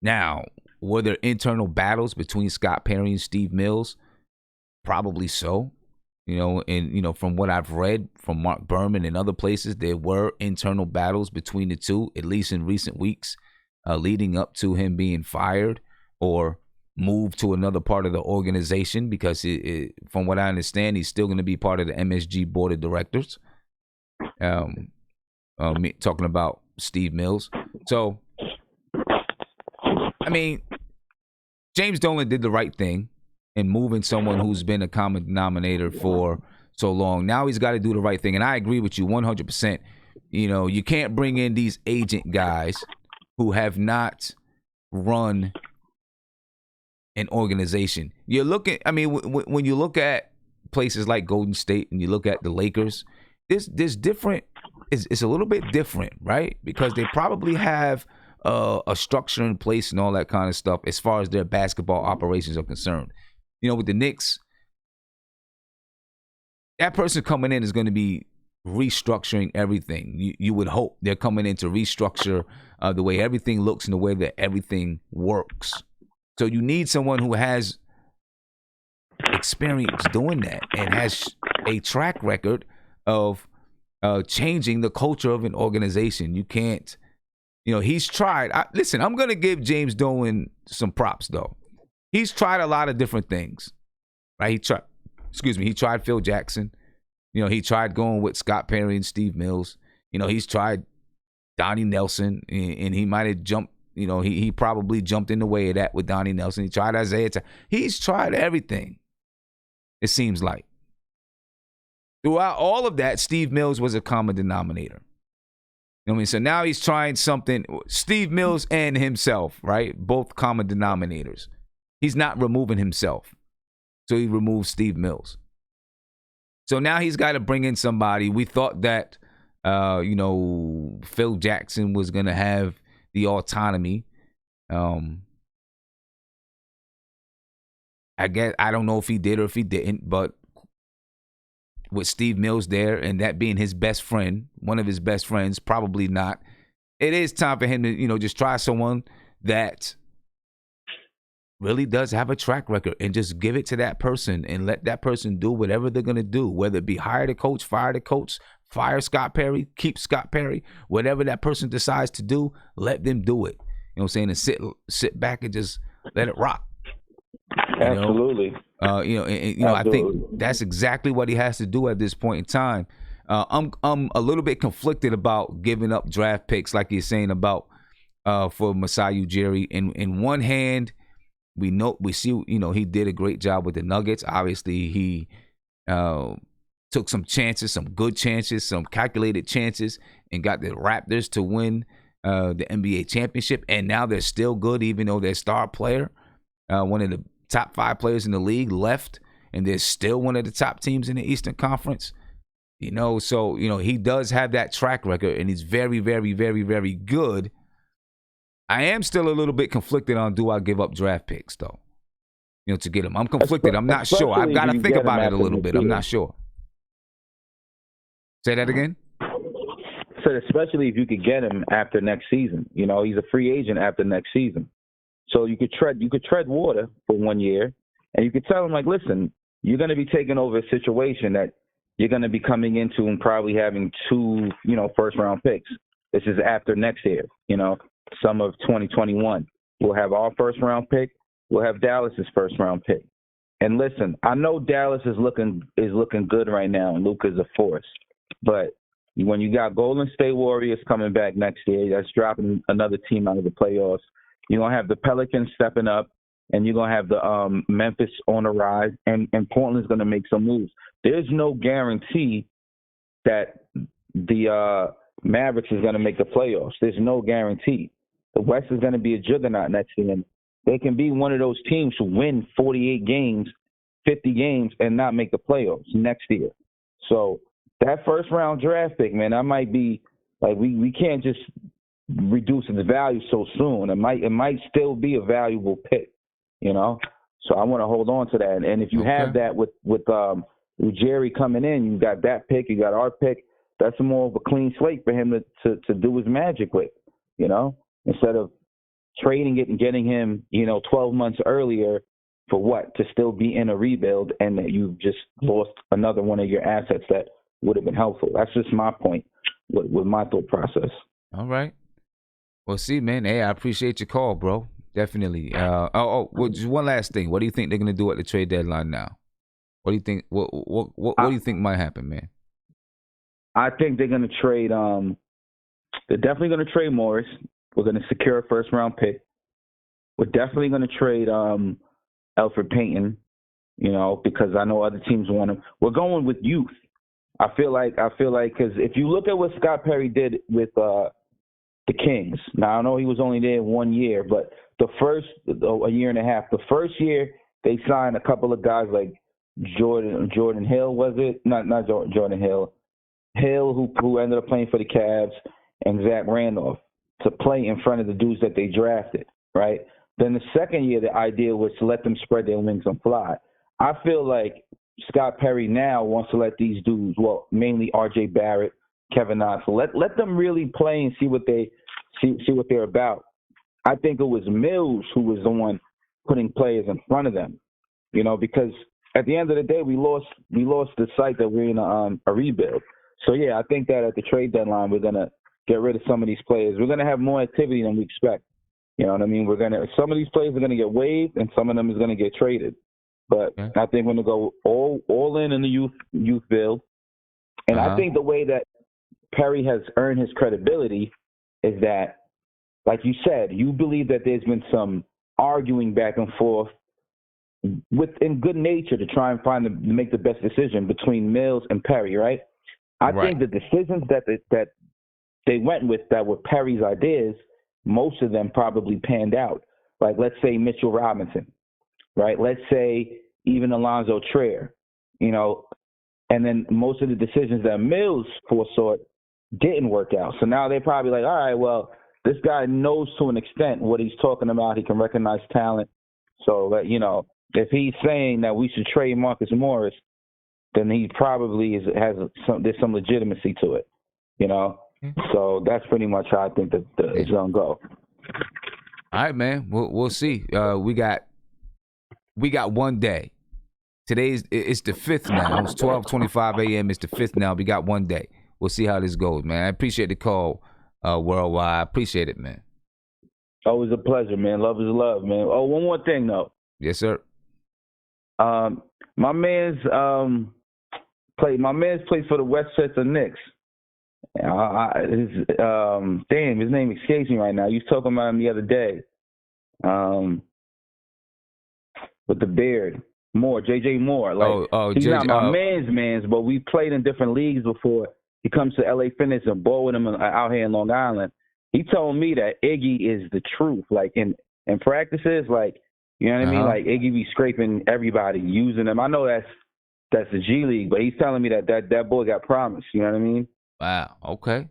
A: Now, were there internal battles between Scott Perry and Steve Mills? Probably so. You know, and, you know, from what I've read from Mark Berman and other places, there were internal battles between the two, at least in recent weeks, leading up to him being fired or moved to another part of the organization because, from what I understand, he's still going to be part of the MSG board of directors. Talking about Steve Mills. So, I mean, James Dolan did the right thing in moving someone who's been a common denominator for so long. Now he's got to do the right thing. And I agree with you 100%. You know, you can't bring in these agent guys who have not run an organization. You're looking, I mean, when you look at places like Golden State and you look at the Lakers, there's different, it's a little bit different, right? Because they probably have a structure in place and all that kind of stuff as far as their basketball operations are concerned. You know, with the Knicks, that person coming in is going to be restructuring everything. You would hope they're coming in to restructure the way everything looks and the way that everything works. So you need someone who has experience doing that and has a track record of changing the culture of an organization. You can't, he's tried. Listen, I'm going to give James Dolan some props, though. He's tried a lot of different things, right? He tried Phil Jackson. He tried going with Scott Perry and Steve Mills. He's tried Donnie Nelson, and he might have jumped. He probably jumped in the way of that with Donnie Nelson. He tried Isaiah. He's tried everything, it seems like. Throughout all of that, Steve Mills was a common denominator. So now he's trying something. Steve Mills and himself, right? Both common denominators. He's not removing himself. So he removes Steve Mills. So now he's got to bring in somebody. We thought that, Phil Jackson was going to have the autonomy. I don't know if he did or if he didn't, but with Steve Mills there and that being his best friend, one of his best friends, probably not. It is time for him to, just try someone that really does have a track record and just give it to that person and let that person do whatever they're going to do, whether it be hire the coach, fire Scott Perry, keep Scott Perry, whatever that person decides to do, let them do it. And sit back and just let it rock.
F: Absolutely.
A: I think that's exactly what he has to do at this point in time. I'm a little bit conflicted about giving up draft picks, like you're saying about for Masai Ujiri. In one hand, we see he did a great job with the Nuggets. Obviously, he took some chances, some good chances, some calculated chances, and got the Raptors to win the NBA championship. And now they're still good, even though their star player, one of the top 5 players in the league, left, and they're still one of the top teams in the Eastern Conference. So he does have that track record, and he's very, very, very, very good. I am still a little bit conflicted on, do I give up draft picks, though, to get him? I'm conflicted. I'm not sure. I've got to think about it a little bit. I'm not sure. Say that again?
F: So especially if you could get him after next season. He's a free agent after next season. So you could tread water for 1 year, and you could tell him, like, listen, you're going to be taking over a situation that you're going to be coming into and probably having 2, first-round picks. This is after next year, summer of 2021. We'll have our first-round pick. We'll have Dallas's first-round pick. And listen, I know Dallas is looking good right now, and Luka's a force. But when you got Golden State Warriors coming back next year, that's dropping another team out of the playoffs. You're going to have the Pelicans stepping up, and you're going to have the Memphis on the rise, and Portland's going to make some moves. There's no guarantee that the Mavericks is going to make the playoffs. There's no guarantee. The West is going to be a juggernaut next year, and they can be one of those teams who win 48 games, 50 games, and not make the playoffs next year. So that first-round draft pick, man, that might be like we can't just reduce its value so soon. It might still be a valuable pick, So I want to hold on to that. And if you have that with Jerry coming in, you got that pick, you got our pick. That's more of a clean slate for him to do his magic with, instead of trading it and getting him, 12 months earlier for what? To still be in a rebuild, and that you've just lost another one of your assets that would have been helpful. That's just my point with my thought process.
A: All right. Well, see, man, hey, I appreciate your call, bro. Definitely. Just one last thing. What do you think they're gonna do at the trade deadline now? What do you think? What do you think might happen, man?
F: I think they're gonna trade. They're definitely gonna trade Morris. We're gonna secure a first round pick. We're definitely gonna trade Elfrid Payton. Because I know other teams want him. We're going with youth. I feel like because if you look at what Scott Perry did with the Kings. Now I know he was only there 1 year, but a year and a half. The first year they signed a couple of guys like Jordan Hill, was it? Not Jordan Hill. Hill, who ended up playing for the Cavs, and Zach Randolph to play in front of the dudes that they drafted, right? Then the second year, the idea was to let them spread their wings and fly. I feel like Scott Perry now wants to let these dudes, well, mainly R.J. Barrett, Kevin Knox, let them really play and see what they're about. I think it was Mills who was the one putting players in front of them, because at the end of the day, we lost the sight that we're in a rebuild. So yeah, I think that at the trade deadline, we're gonna get rid of some of these players. We're gonna have more activity than we expect. You know what I mean? Some of these players are gonna get waived, and some of them is gonna get traded. But I think we're gonna go all in the youth build. And I think the way that Perry has earned his credibility is that, like you said, you believe that there's been some arguing back and forth in good nature to try and make the best decision between Mills and Perry, right? I think the decisions that they went with that were Perry's ideas, most of them probably panned out. Like, let's say Mitchell Robinson, right? Let's say even Alonzo Trier, and then most of the decisions that Mills foresaw didn't work out. So now they're probably like, all right, well, this guy knows to an extent what he's talking about. He can recognize talent. So that, if he's saying that we should trade Marcus Morris, then he probably there's some legitimacy to it, So that's pretty much how I think that it's gonna go.
A: All right, man. We'll see. We got 1 day. It's the 5th now. It's 12:25 a.m. It's the 5th now. We got 1 day. We'll see how this goes, man. I appreciate the call, Worldwide. I appreciate it, man.
F: Always a pleasure, man. Love is love, man. Oh, one more thing, though.
A: Yes, sir.
F: My man's played for the Westchester Knicks. His name escapes me right now. You was talking about him the other day. With the beard. JJ Moore. He's not my man's, but we played in different leagues before. He comes to LA Fitness and ball with him out here in Long Island. He told me that Iggy is the truth. Like in practices, like, you know what I mean? Like Iggy be scraping everybody, using them. I know that's the G League, but he's telling me that boy got promised. You know what I mean?
A: Wow. Okay.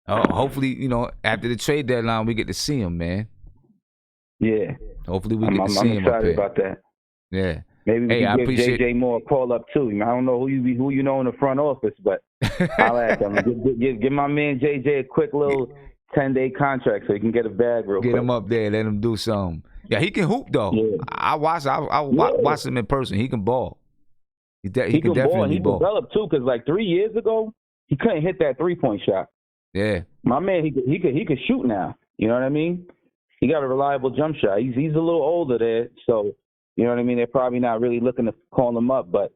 A: Hopefully, after the trade deadline, we get to see him, man.
F: Yeah.
A: Hopefully we get to see him.
F: I'm excited about that.
A: Yeah.
F: Maybe we can give JJ Moore a call up too. I don't know who you know in the front office, but I'll ask him. Give my man JJ a quick little 10-day contract so he can get a bag real quick.
A: Get him up there, let him do something. Yeah, he can hoop though. Yeah. I watch him in person. He can ball. He can definitely ball.
F: He developed too, because like 3 years ago he couldn't hit that 3-point shot.
A: Yeah,
F: my man, he could shoot now. You know what I mean? He got a reliable jump shot. He's a little older there, so. You know what I mean? They're probably not really looking to call him up, but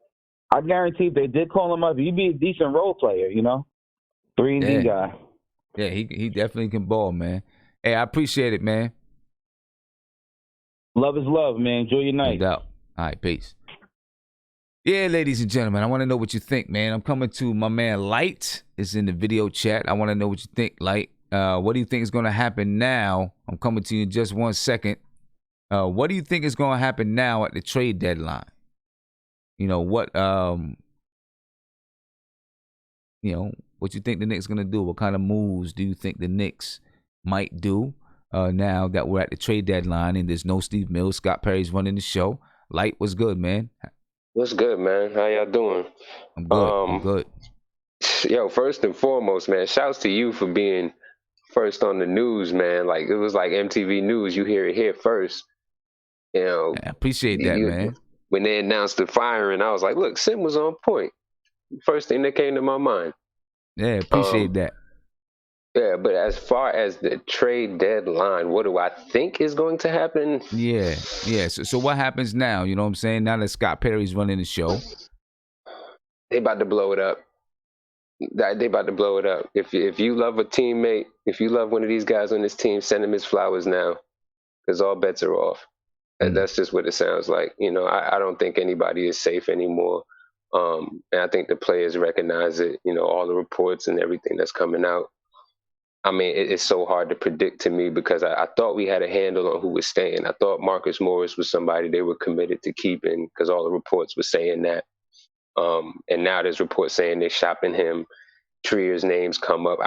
F: I guarantee if they did call him up, he'd be a decent role player, 3-and-D guy.
A: Yeah, he definitely can ball, man. Hey, I appreciate it, man.
F: Love is love, man. Enjoy your night.
A: No doubt. All right, peace. Yeah, ladies and gentlemen, I want to know what you think, man. I'm coming to my man Light is in the video chat. I want to know what you think, Light. What do you think is going to happen now? I'm coming to you in just 1 second. What do you think is going to happen now at the trade deadline? What you think the Knicks going to do? What kind of moves do you think the Knicks might do now that we're at the trade deadline and there's no Steve Mills? Scott Perry's running the show. Light, what's good, man?
G: What's good, man? How y'all doing?
A: I'm good. I'm good.
G: Yo, first and foremost, man, shouts to you for being first on the news, man. Like, it was like MTV News. You hear it here first. I
A: appreciate that, man.
G: When they announced the firing, I was like, look, Sim was on point. First thing that came to my mind.
A: Yeah, appreciate that.
G: Yeah, but as far as the trade deadline, what do I think is going to happen?
A: Yeah. So what happens now? You know what I'm saying? Now that Scott Perry's running the show.
G: They about to blow it up. They about to blow it up. If you love a teammate, if you love one of these guys on this team, send him his flowers now, because all bets are off. And that's just what it sounds like. I don't think anybody is safe anymore. And I think the players recognize it, all the reports and everything that's coming out. I mean, it's so hard to predict to me because I thought we had a handle on who was staying. I thought Marcus Morris was somebody they were committed to keeping because all the reports were saying that. And now there's reports saying they're shopping him. Trier's names come up.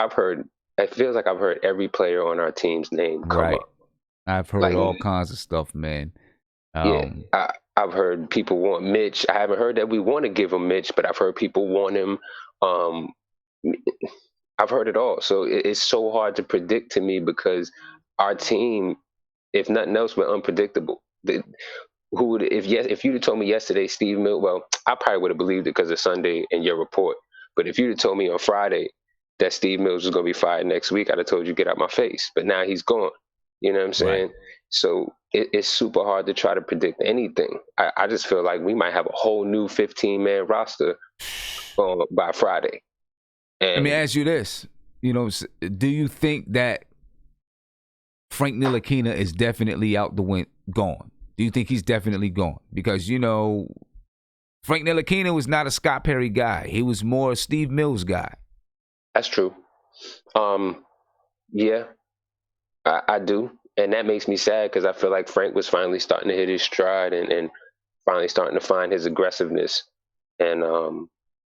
G: It feels like I've heard every player on our team's name come up.
A: I've heard all kinds of stuff, man.
G: I've heard people want Mitch. I haven't heard that we want to give him Mitch, but I've heard people want him. I've heard it all. So it's so hard to predict to me because our team, if nothing else, we're unpredictable. If you'd have told me yesterday, Steve Mills, well, I probably would have believed it because of Sunday and your report. But if you'd have told me on Friday that Steve Mills was going to be fired next week, I'd have told you, get out my face. But now he's gone. You know what I'm saying? Right. So it's super hard to try to predict anything. I just feel like we might have a whole new 15-man roster by Friday. And
A: let me ask you this. Do you think that Frank Ntilikina is definitely gone? Do you think he's definitely gone? Because, Frank Ntilikina was not a Scott Perry guy. He was more a Steve Mills guy.
G: That's true. Yeah, I do. And that makes me sad because I feel like Frank was finally starting to hit his stride and finally starting to find his aggressiveness. And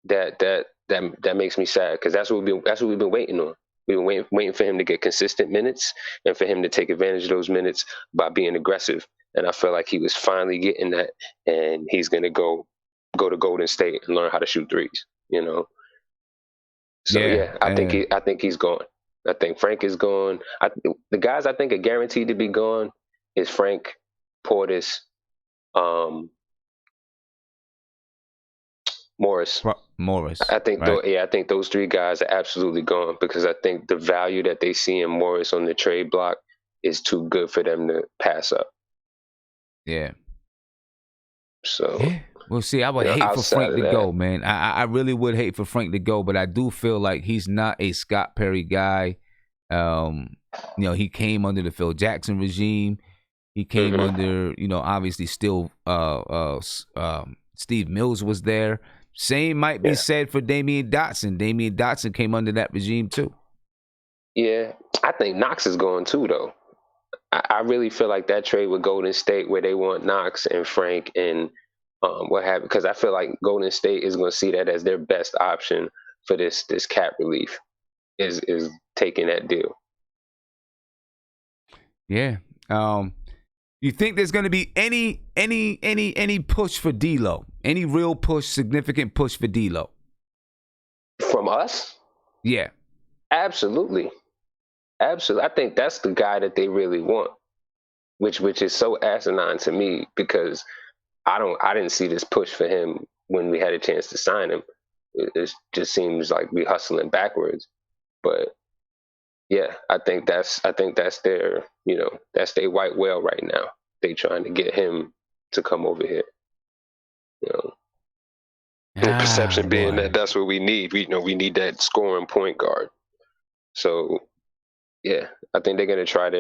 G: that makes me sad because that's what we've been waiting on. We've been waiting for him to get consistent minutes and for him to take advantage of those minutes by being aggressive. And I feel like he was finally getting that, and he's gonna go to Golden State and learn how to shoot threes. So I think he's gone. I think Frank is gone. The guys I think are guaranteed to be gone is Frank, Portis, Morris.
A: I
G: think I think those three guys are absolutely gone because I think the value that they see in Morris on the trade block is too good for them to pass up.
A: Yeah.
G: So
A: Well, see, I would hate for Frank to go, man. I really would hate for Frank to go, but I do feel like he's not a Scott Perry guy. He came under the Phil Jackson regime. He came under, obviously still Steve Mills was there. Same might be said for Damian Dotson. Damian Dotson came under that regime too. Yeah,
G: I think Knox is going too, though. I really feel like that trade with Golden State where they want Knox and Frank and what have you, because I feel like Golden State is going to see that as their best option for this cap relief is taking that deal.
A: Yeah. You think there's going to be any push for D'Lo? Any real push, significant push for D'Lo?
G: From us?
A: Yeah.
G: Absolutely. I think that's the guy that they really want, which is so asinine to me because I didn't see this push for him when we had a chance to sign him. It just seems like we hustling backwards. But yeah, I think that's their, that's their white whale right now. They trying to get him to come over here. The perception being that that's what we need. We need that scoring point guard. So yeah, I think they're gonna try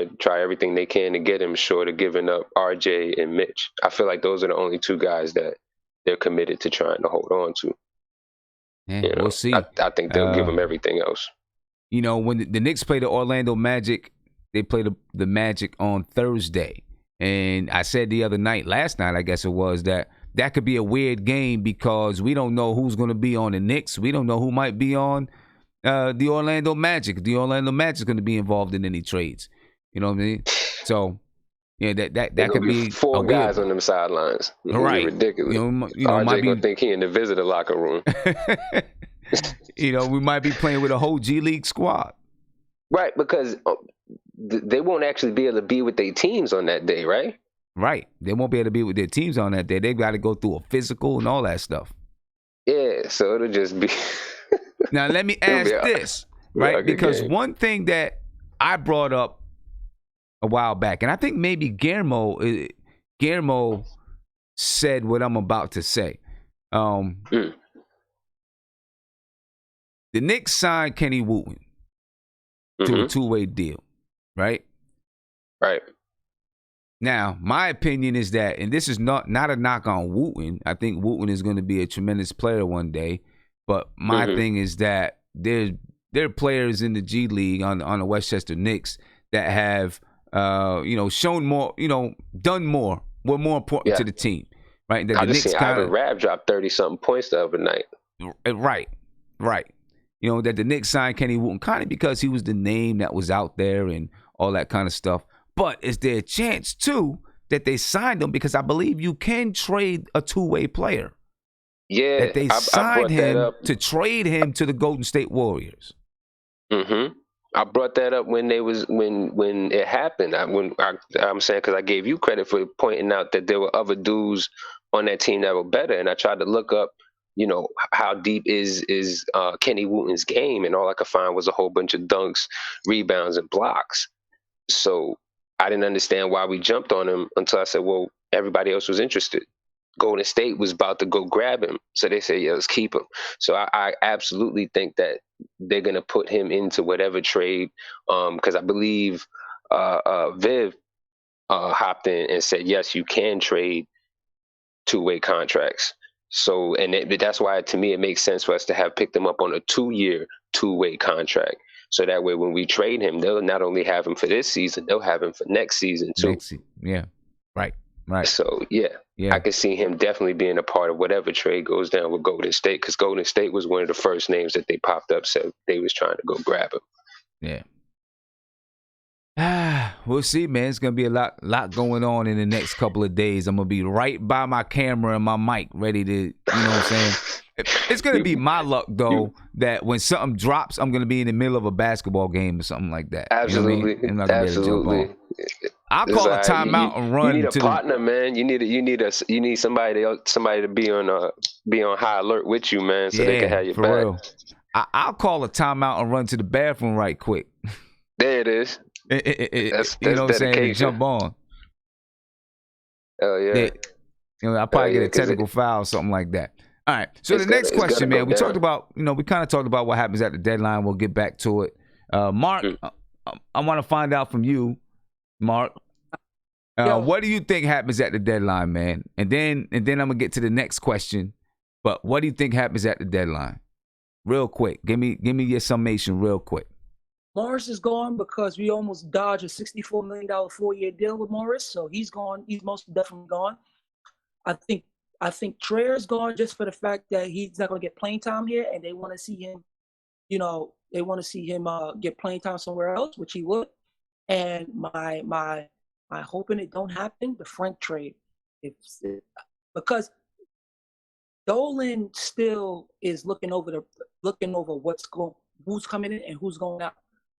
G: everything they can to get him, short of giving up RJ and Mitch. I feel like those are the only two guys that they're committed to trying to hold on to.
A: Yeah, we'll see.
G: I think they'll give him everything else.
A: When the Knicks play the Orlando Magic, they play the Magic on Thursday. And I said last night, I guess it was, that could be a weird game because we don't know who's going to be on the Knicks. We don't know who might be on the Orlando Magic. The Orlando Magic is going to be be in any trades. You know what I mean? So, yeah, that could be
G: four guys on them sidelines.
A: Right.
G: Ridiculous. RJ going to think he in the visitor locker room.
A: We might be playing with a whole G League squad.
G: Right, because they won't actually be able to be with their teams on that day, right?
A: Right. They won't be able to be with their teams on that day. They've got to go through a physical and all that stuff.
G: Yeah, so it'll just be...
A: Now, let me ask this, right? Because one thing that I brought up a while back, and I think maybe Guillermo said what I'm about to say. The Knicks signed Kenny Wooten to a two-way deal, right?
G: Right.
A: Now, my opinion is that, and this is not a knock on Wooten. I think Wooten is going to be a tremendous player one day. But my thing is that there's there are players in the G League on the Westchester Knicks that have shown more, done more, were more important to the team, right? That
G: I
A: the
G: just
A: Knicks
G: seen Ivan Rabb drop 30-something points the other night.
A: Right. That the Knicks signed Kenny Wooten kind of because he was the name that was out there and all that kind of stuff. But is there a chance too that they signed him because I believe you can trade a two-way player?
G: Yeah,
A: that they signed him to trade him to the Golden State Warriors.
G: Mm-hmm. I brought that up when it happened. I'm saying because I gave you credit for pointing out that there were other dudes on that team that were better, and I tried to look up, how deep is Kenny Wooten's game, and all I could find was a whole bunch of dunks, rebounds, and blocks. So I didn't understand why we jumped on him until I said, well, everybody else was interested. Golden State was about to go grab him. So they said, yeah, let's keep him. So I absolutely think that they're going to put him into whatever trade, because I believe Viv hopped in and said, yes, you can trade two-way contracts. So, and that's why, to me, it makes sense for us to have picked him up on a 2-year, two-way contract. So that way, when we trade him, they'll not only have him for this season, they'll have him for next season too.
A: Yeah, right.
G: So yeah, I can see him definitely being a part of whatever trade goes down with Golden State, because Golden State was one of the first names that they popped up, said they was trying to go grab him.
A: Yeah. We'll see, man. It's gonna be a lot going on in the next couple of days. I'm gonna be right by my camera and my mic, ready to, you know what I'm saying? It's gonna be my luck though that when something drops, I'm gonna be in the middle of a basketball game or something like that.
G: Absolutely,
A: you know what I mean?
G: absolutely.
A: I'll call a timeout and run.
G: You need a partner, man. You need somebody to be on high alert with you, man, so they can have your
A: for
G: back.
A: real. I'll call a timeout and run to the bathroom right quick.
G: There it is.
A: That's
G: you
A: know what I'm saying? To jump on.
G: Oh yeah.
A: I'll probably get a technical foul or something like that. All right. So the next question, man, we talked about, we kind of talked about what happens at the deadline. We'll get back to it. Mark, I want to find out from you, Mark. What do you think happens at the deadline, man? And then I'm gonna get to the next question. But what do you think happens at the deadline? Real quick. Give me your summation real quick.
D: Morris is gone because we almost dodged a $64 million 4-year deal with Morris. So he's gone. He's most definitely gone. I think Trier's gone just for the fact that he's not going to get playing time here, and they want to see him, they want to see him get playing time somewhere else, which he would. And my hoping it don't happen, the Frank trade, because Dolan still is looking over who's coming in and who's going out.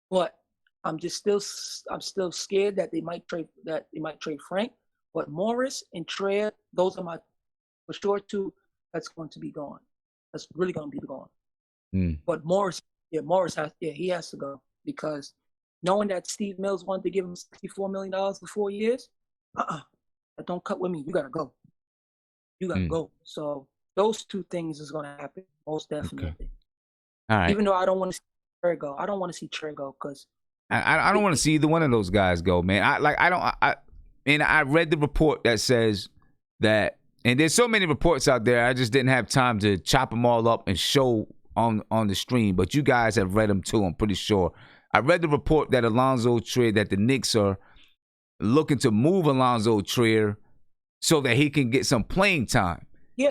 D: But I'm still scared that they might trade Frank. But Morris and Trier, those are my for sure two. That's going to be gone. That's really going to be gone. But Morris has to go, because knowing that Steve Mills wanted to give him $64 million for 4 years, that don't cut with me. You gotta go. You gotta go. So those two things is going to happen most definitely.
A: Okay. All right.
D: Even though I don't want to see Trey go. I don't want to see Trey go because
A: I don't want to see either one of those guys go, man. I read the report that says that, and there's so many reports out there, I just didn't have time to chop them all up and show on the stream, but you guys have read them too, I'm pretty sure. I read the report that Alonzo Trier, that the Knicks are looking to move Alonzo Trier so that he can get some playing time.
D: Yeah,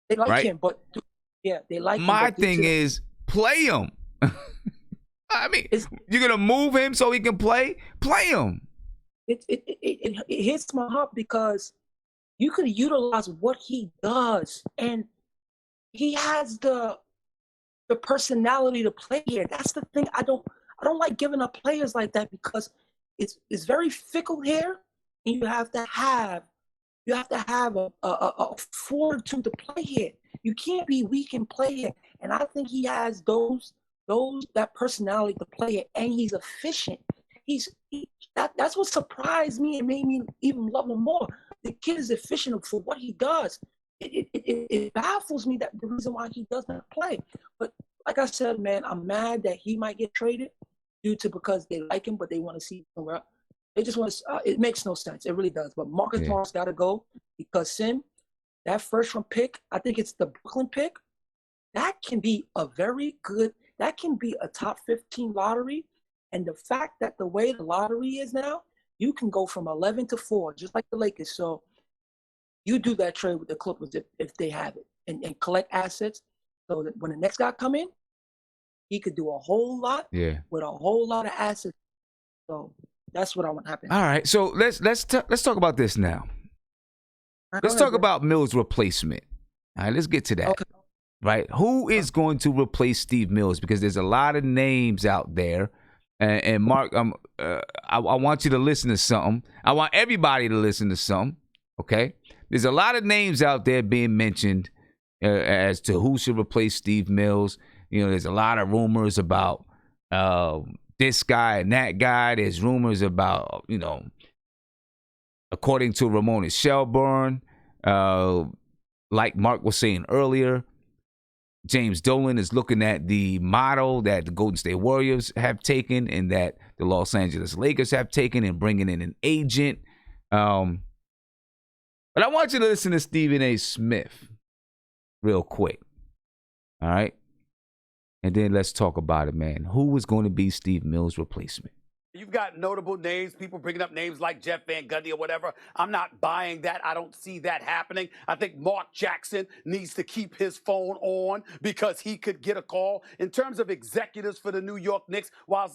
D: they like him, but they like him.
A: My thing is, play him. I mean, you're going to move him so he can play? Play him.
D: It hits my heart because you could utilize what he does, and he has the personality to play here. That's the thing. I don't like giving up players like that because it's very fickle here, and you have to have a fortitude to play here. You can't be weak and play here, and I think he has that personality to play it, and he's efficient. That's what surprised me and made me even love him more. The kid is efficient for what he does. It baffles me that the reason why he does not play. But like I said, man, I'm mad that he might get traded because they like him, but they want to see him somewhere else. They just want to. It makes no sense. It really does. But Marcus Morris got to go because that first round pick, I think it's the Brooklyn pick, that can be a very good. that can be a top 15 lottery. And the fact that the way the lottery is now, you can go from 11 to 4, just like the Lakers. So you do that trade with the Clippers if they have it and collect assets so that when the next guy come in, he could do a whole lot with a whole lot of assets. So that's what I want to happen.
A: All right. So let's talk about this now. Let's talk about Mills' replacement. All right, let's get to that.
D: Okay.
A: Right? Who is going to replace Steve Mills? Because there's a lot of names out there. And Mark, I want you to listen to something. I want everybody to listen to something. Okay? There's a lot of names out there being mentioned as to who should replace Steve Mills. You know, there's a lot of rumors about this guy and that guy. There's rumors about, you know, according to Ramona Shelburne, like Mark was saying earlier, James Dolan is looking at the model that the Golden State Warriors have taken and that the Los Angeles Lakers have taken and bringing in an agent. But I want you to listen to Stephen A. Smith real quick. All right? And then let's talk about it, man. Who is going to be Steve Mills' replacement?
H: You've got notable names, people bringing up names like Jeff Van Gundy or whatever. I'm not buying that. I don't see that happening. I think Mark Jackson needs to keep his phone on because he could get a call. In terms of executives for the New York Knicks, while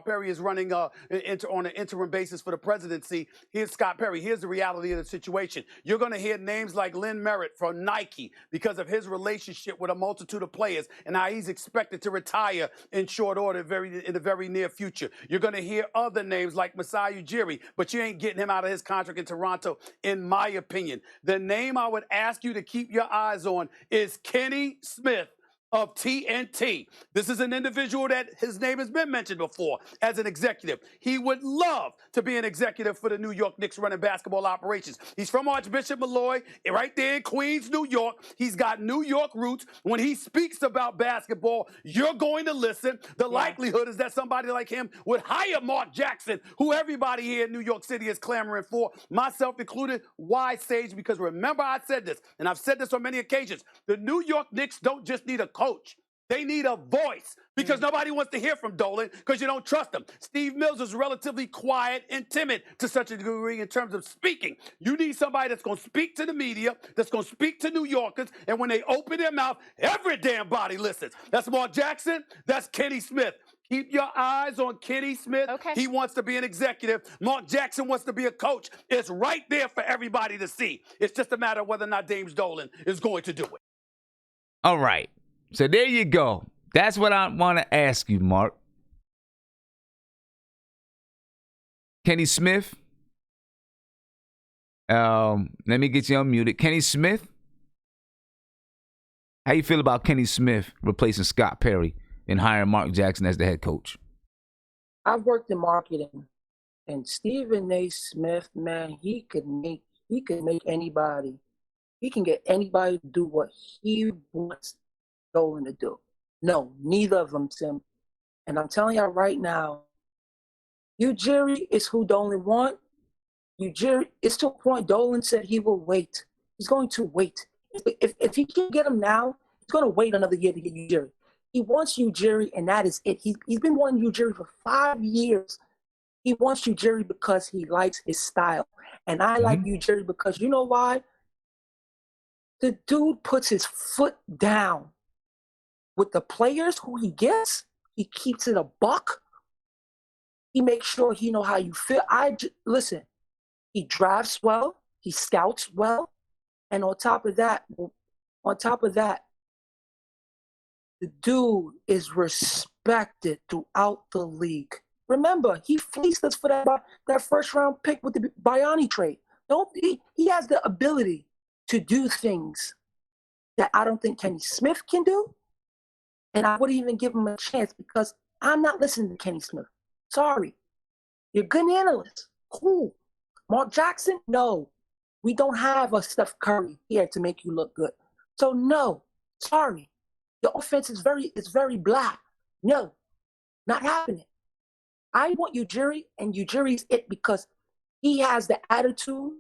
H: Perry is running on an interim basis for the presidency, here's Scott Perry. Here's the reality of the situation. You're going to hear names like Lynn Merritt from Nike because of his relationship with a multitude of players and how he's expected to retire in short order in the very near future. You're going to hear other names like Masai Ujiri, but you ain't getting him out of his contract in Toronto, in my opinion. The name I would ask you to keep your eyes on is Kenny Smith of TNT. This is an individual that his name has been mentioned before as an executive. He would love to be an executive for the New York Knicks running basketball operations. He's from Archbishop Malloy, right there in Queens, New York. He's got New York roots. When he speaks about basketball, you're going to listen. The likelihood is that somebody like him would hire Mark Jackson, who everybody here in New York City is clamoring for, myself included. Why, Sage? Because remember I said this, and I've said this on many occasions. The New York Knicks don't just need a coach. They need a voice because nobody wants to hear from Dolan because you don't trust him. Steve Mills is relatively quiet and timid to such a degree in terms of speaking. You need somebody that's going to speak to the media, that's going to speak to New Yorkers, and when they open their mouth, every damn body listens. That's Mark Jackson. That's Kenny Smith. Keep your eyes on Kenny Smith.
I: Okay.
H: He wants to be an executive. Mark Jackson wants to be a coach. It's right there for everybody to see. It's just a matter of whether or not James Dolan is going to do it.
A: All right. So there you go. That's what I want to ask you, Mark. Kenny Smith. Let me get you unmuted. Kenny Smith. How you feel about Kenny Smith replacing Scott Perry and hiring Mark Jackson as the head coach?
D: I've worked in marketing, and Stephen A. Smith, man, he could make anybody. He can get anybody to do what he wants Dolan to do. No, neither of them, Tim. And I'm telling y'all right now, Ujiri is who Dolan want. Ujiri, it's to a point Dolan said he will wait. He's going to wait. If he can't get him now, he's going to wait another year to get Ujiri. He wants Ujiri, and that is it. He's been wanting Ujiri for 5 years. He wants Ujiri because he likes his style. And I like Ujiri because you know why? The dude puts his foot down. With the players who he gets, he keeps it a buck. He makes sure he know how you feel. Listen, he drafts well, he scouts well, and on top of that, the dude is respected throughout the league. Remember, he fleeced us for that first round pick with the Bayani trade. He has the ability to do things that I don't think Kenny Smith can do. And I wouldn't even give him a chance because I'm not listening to Kenny Smith. Sorry. You're a good analyst. Cool. Mark Jackson? No. We don't have a Steph Curry here to make you look good. So no. Sorry. Your offense is very black. No. Not happening. I want Ujiri, and Ujiri's it because he has the attitude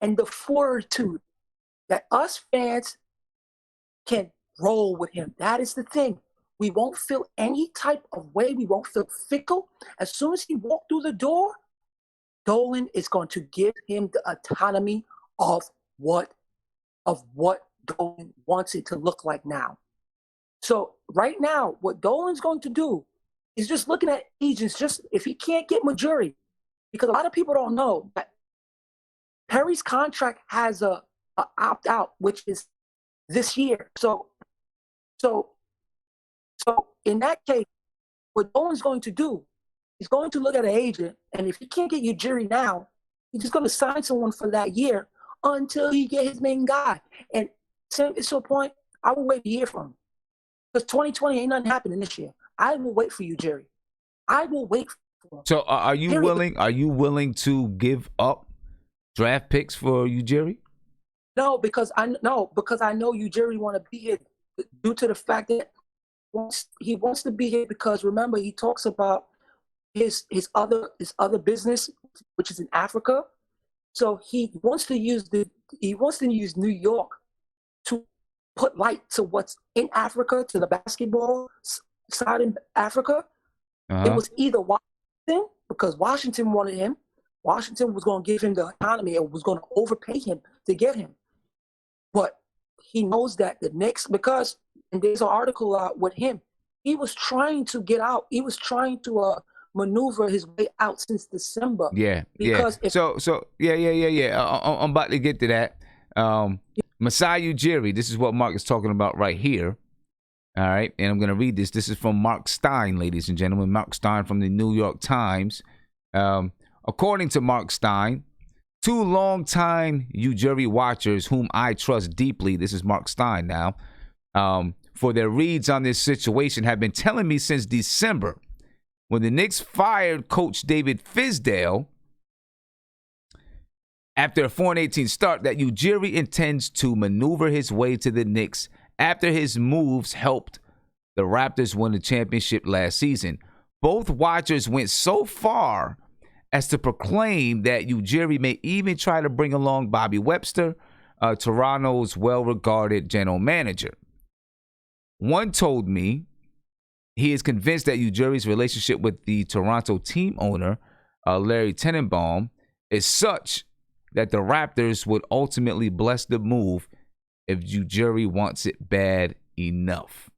D: and the fortitude that us fans can roll with him. That is the thing. We won't feel any type of way. We won't feel fickle. As soon as he walked through the door, Dolan is going to give him the autonomy of what Dolan wants it to look like now. So right now, what Dolan's going to do is just looking at agents, just if he can't get majority, because a lot of people don't know that Perry's contract has a opt-out, which is this year. So in that case, what Dolan's going to do, he's going to look at an agent, and if he can't get your jury now, he's just going to sign someone for that year until he get his main guy. And it's to a point, I will wait a year for him. Because 2020 ain't nothing happening this year. I will wait for you, Jerry. I will wait for him.
A: So are you willing? Are you willing to give up draft picks for you, Jerry?
D: No, because I know you, Jerry, want to be here due to the fact that he wants to be here because remember he talks about his other business, which is in Africa. So he wants to use New York to put light to what's in Africa, to the basketball side in Africa. It was either Washington, because Washington wanted him. Washington was going to give him the autonomy or was going to overpay him to get him. But he knows that the Knicks, because, and there's an article out with him, he was trying to get out. He was trying to maneuver his way out since December.
A: Yeah,
D: because
A: I'm about to get to that. Masai Ujiri, this is what Mark is talking about right here. All right, and I'm going to read this. This is from Mark Stein, ladies and gentlemen. Mark Stein from the New York Times. According to Mark Stein, two longtime Ujiri watchers whom I trust deeply, this is Mark Stein now, for their reads on this situation have been telling me since December when the Knicks fired Coach David Fizdale after a 4-18 start that Ujiri intends to maneuver his way to the Knicks after his moves helped the Raptors win the championship last season. Both watchers went so far as to proclaim that Ujiri may even try to bring along Bobby Webster, Toronto's well-regarded general manager. One told me he is convinced that Ujiri's relationship with the Toronto team owner, Larry Tenenbaum, is such that the Raptors would ultimately bless the move if Ujiri wants it bad enough.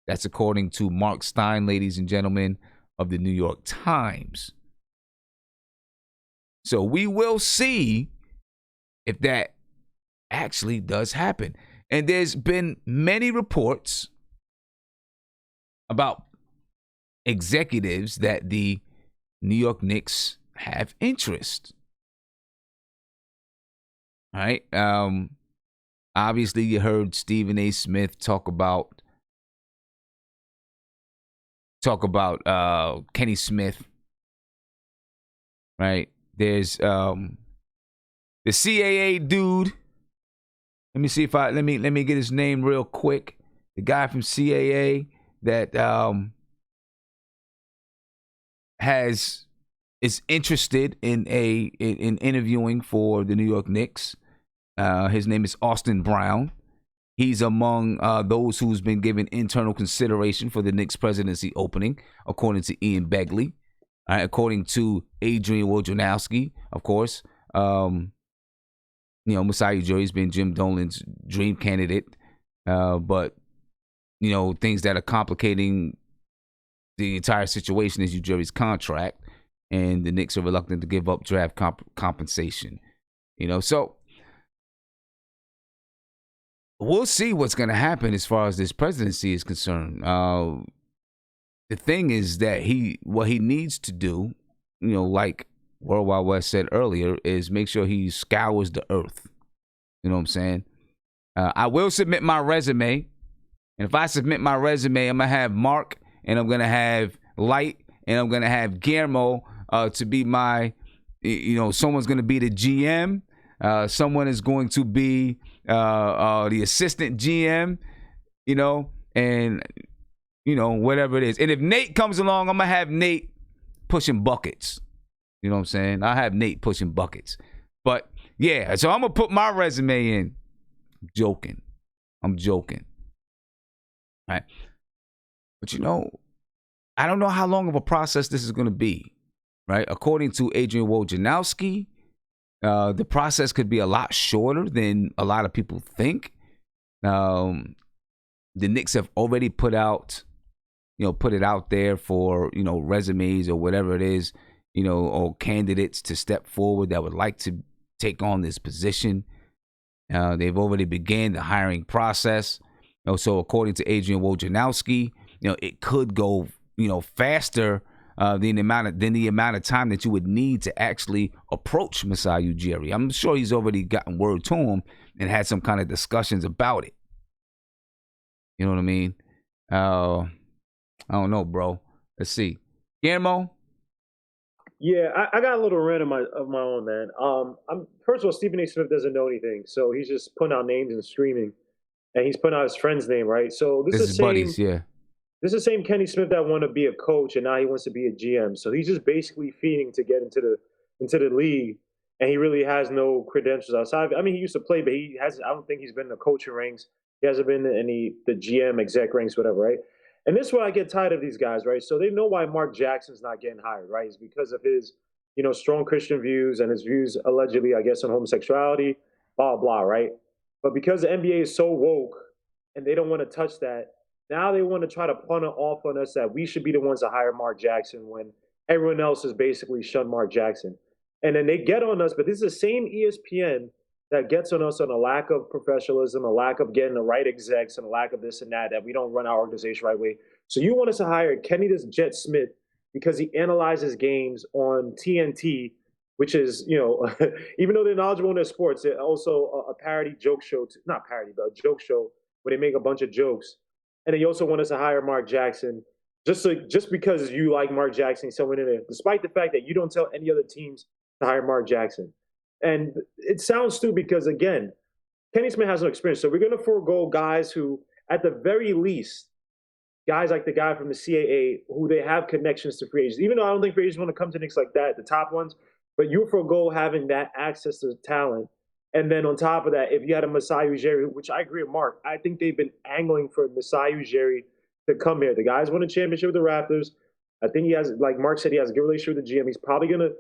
A: That's according to Mark Stein, ladies and gentlemen, of the New York Times. So we will see if that actually does happen. And there's been many reports about executives that the New York Knicks have interest. All right. Obviously, you heard Stephen A. Smith talk about Kenny Smith. Right. There's the CAA dude. Let me see if let me get his name real quick. The guy from CAA that is interested in interviewing for the New York Knicks. His name is Austin Brown. He's among those who's been given internal consideration for the Knicks presidency opening, according to Ian Begley. According to Adrian Wojnarowski, of course. Masai Ujiri's been Jim Dolan's dream candidate. But, things that are complicating the entire situation is Ujiri's contract. And the Knicks are reluctant to give up draft compensation. So we'll see what's going to happen as far as this presidency is concerned. The thing is that what he needs to do, like World Wide West said earlier, is make sure he scours the earth. You know what I'm saying? I will submit my resume. And if I submit my resume, I'm going to have Mark, and I'm going to have Light, and I'm going to have Guillermo to be my, someone's going to be the GM. Someone is going to be the assistant GM, and, whatever it is. And if Nate comes along, I'm going to have Nate pushing buckets. You know what I'm saying? I have Nate pushing buckets. But, yeah, so I'm going to put my resume in. I'm joking. All right. But I don't know how long of a process this is going to be, right? According to Adrian Wojnarowski, the process could be a lot shorter than a lot of people think. The Knicks have already put it out there for, resumes or whatever it is, or candidates to step forward that would like to take on this position. They've already began the hiring process. So according to Adrian Wojnarowski, it could go, faster than the amount of time that you would need to actually approach Masai Ujiri. I'm sure he's already gotten word to him and had some kind of discussions about it. You know what I mean? I don't know, bro. Let's see. Guillermo?
C: Yeah, I got a little rant of my own, man. First of all, Stephen A. Smith doesn't know anything, so he's just putting out names and screaming, and he's putting out his friend's name, right? So this is the same
A: buddies, yeah.
C: This is the same Kenny Smith that wanted to be a coach, and now he wants to be a GM. So he's just basically feeding to get into the league, and he really has no credentials outside. I mean, he used to play, but he has. I don't think he's been in the coaching ranks. He hasn't been in the GM exec ranks, whatever, right? And this is why I get tired of these guys, right? So they know why Mark Jackson's not getting hired, right? It's because of his, strong Christian views and his views allegedly, I guess, on homosexuality, blah, blah, right? But because the NBA is so woke and they don't want to touch that, now they want to try to punt it off on us that we should be the ones to hire Mark Jackson when everyone else has basically shunned Mark Jackson. And then they get on us, but this is the same ESPN that gets on us on a lack of professionalism, a lack of getting the right execs, and a lack of this and that we don't run our organization right way. So you want us to hire Kenny Jet Smith because he analyzes games on TNT, which is, even though they're knowledgeable in their sports, they're also a parody joke show, not parody, but a joke show where they make a bunch of jokes. And then you also want us to hire Mark Jackson just because you like Mark Jackson, someone in there, despite the fact that you don't tell any other teams to hire Mark Jackson. And it sounds stupid because, again, Kenny Smith has no experience. So we're going to forego guys who, at the very least, guys like the guy from the CAA, who they have connections to free agents. Even though I don't think free agents want to come to Knicks like that, the top ones, but you forego having that access to talent. And then on top of that, if you had a Masai Ujiri, which I agree with Mark, I think they've been angling for Masai Ujiri to come here. The guy's won a championship with the Raptors. I think he has, like Mark said, he has a good relationship with the GM. He's probably going to,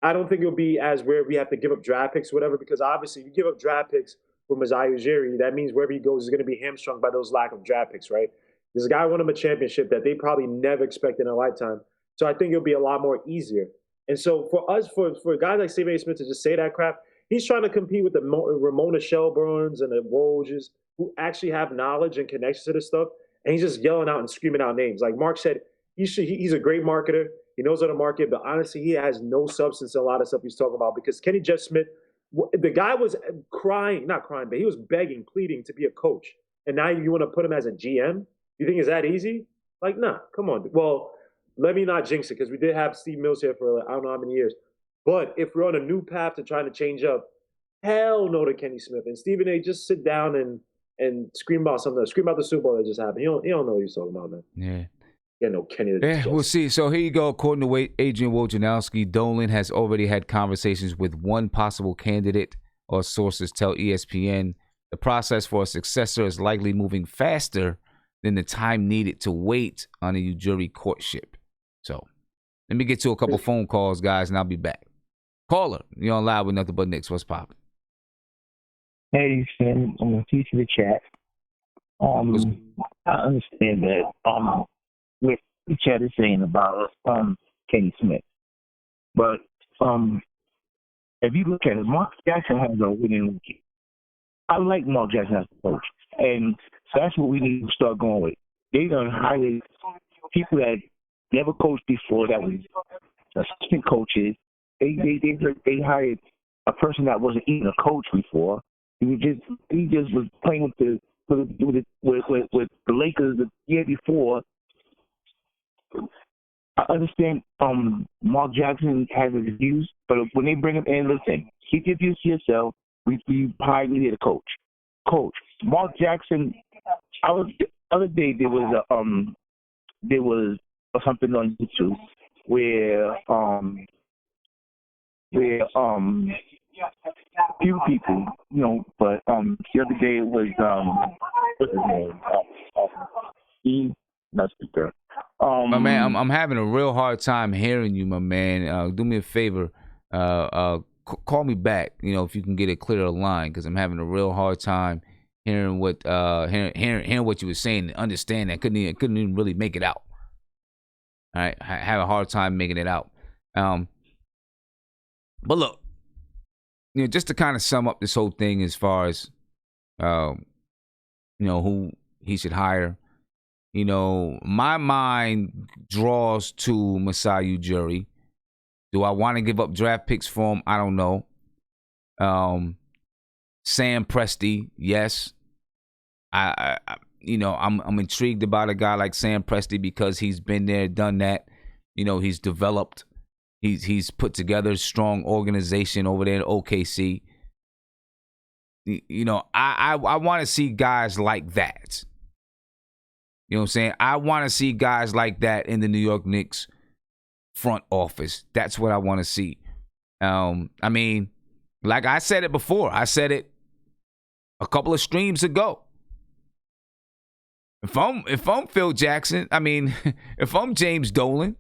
C: I don't think it'll be as where we have to give up draft picks or whatever, because obviously if you give up draft picks for Masai Ujiri, that means wherever he goes is going to be hamstrung by those lack of draft picks, right? This guy won him a championship that they probably never expected in their lifetime. So I think it'll be a lot more easier. And so for us, for guys like Stephen A. Smith to just say that crap, he's trying to compete with the Ramona Shelburnes and the Wojs who actually have knowledge and connections to this stuff. And he's just yelling out and screaming out names. Like Mark said, he's a great marketer. He knows how to market, but honestly, he has no substance in a lot of stuff he's talking about because Kenny Jet Smith, the guy was not crying, but he was begging, pleading to be a coach. And now you want to put him as a GM? You think it's that easy? Like, nah, come on. Well, let me not jinx it because we did have Steve Mills here for I don't know how many years. But if we're on a new path to trying to change up, hell no to Kenny Smith. And Stephen A. just sit down and scream about something. Scream about the Super Bowl that just happened. You don't know what he's talking about, man.
A: Yeah.
C: Yeah, no, Kenny.
A: Yeah, we'll see. So here you go. According to Adrian Wojnarowski, Dolan has already had conversations with one possible candidate, or sources tell ESPN. The process for a successor is likely moving faster than the time needed to wait on a Ujiri courtship. So let me get to a couple phone calls, guys, and I'll be back. Caller, you're on live with Nothing But Knicks. What's poppin'?
I: Hey, Finn. I'm going to teach you the chat. I understand that what the chat is saying about Kenny Smith. But if you look at it, Mark Jackson has a winning record. I like Mark Jackson as a coach. And so that's what we need to start going with. They done hired people that never coached before, that was assistant coaches. They hired a person that wasn't even a coach before. He just was playing with the Lakers the year before. I understand Mark Jackson has his views, but when they bring him in, listen, keep your views to yourself. We hired me to coach. Mark Jackson. The other day there was something on YouTube where few people, but the other day it was what's his name? That's the thing.
A: My man, I'm having a real hard time hearing you, my man. Do me a favor. Call me back, if you can get a clearer line, because I'm having a real hard time hearing what hearing what you were saying and understand that. Couldn't even really make it out. All right, I have a hard time making it out. But look, just to kind of sum up this whole thing as far as who he should hire. My mind draws to Masai Ujiri. Do I want to give up draft picks for him? I don't know. Sam Presti, yes. I'm intrigued about a guy like Sam Presti because he's been there, done that. He's developed. He's put together a strong organization over there in OKC. I want to see guys like that. You know what I'm saying? I want to see guys like that in the New York Knicks front office. That's what I want to see. Like I said it before. I said it a couple of streams ago. If I'm Phil Jackson, if I'm James Dolan,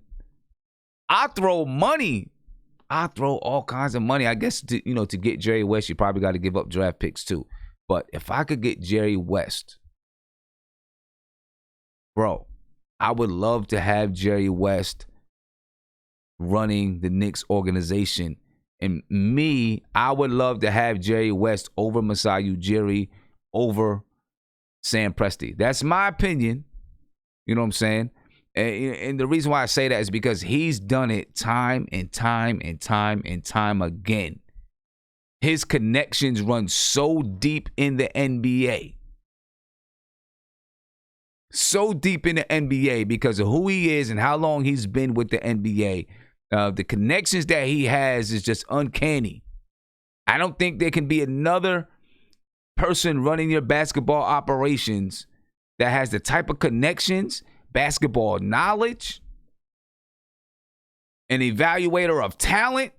A: I throw money. I throw all kinds of money. I guess to get Jerry West, you probably got to give up draft picks too. But if I could get Jerry West, bro, I would love to have Jerry West running the Knicks organization. And I would love to have Jerry West over Masai Ujiri, over Sam Presti. That's my opinion. You know what I'm saying? And the reason why I say that is because he's done it time and time and time and time again. His connections run so deep in the NBA. So deep in the NBA because of who he is and how long he's been with the NBA. The connections that he has is just uncanny. I don't think there can be another person running your basketball operations that has the type of connections, basketball knowledge, an evaluator of talent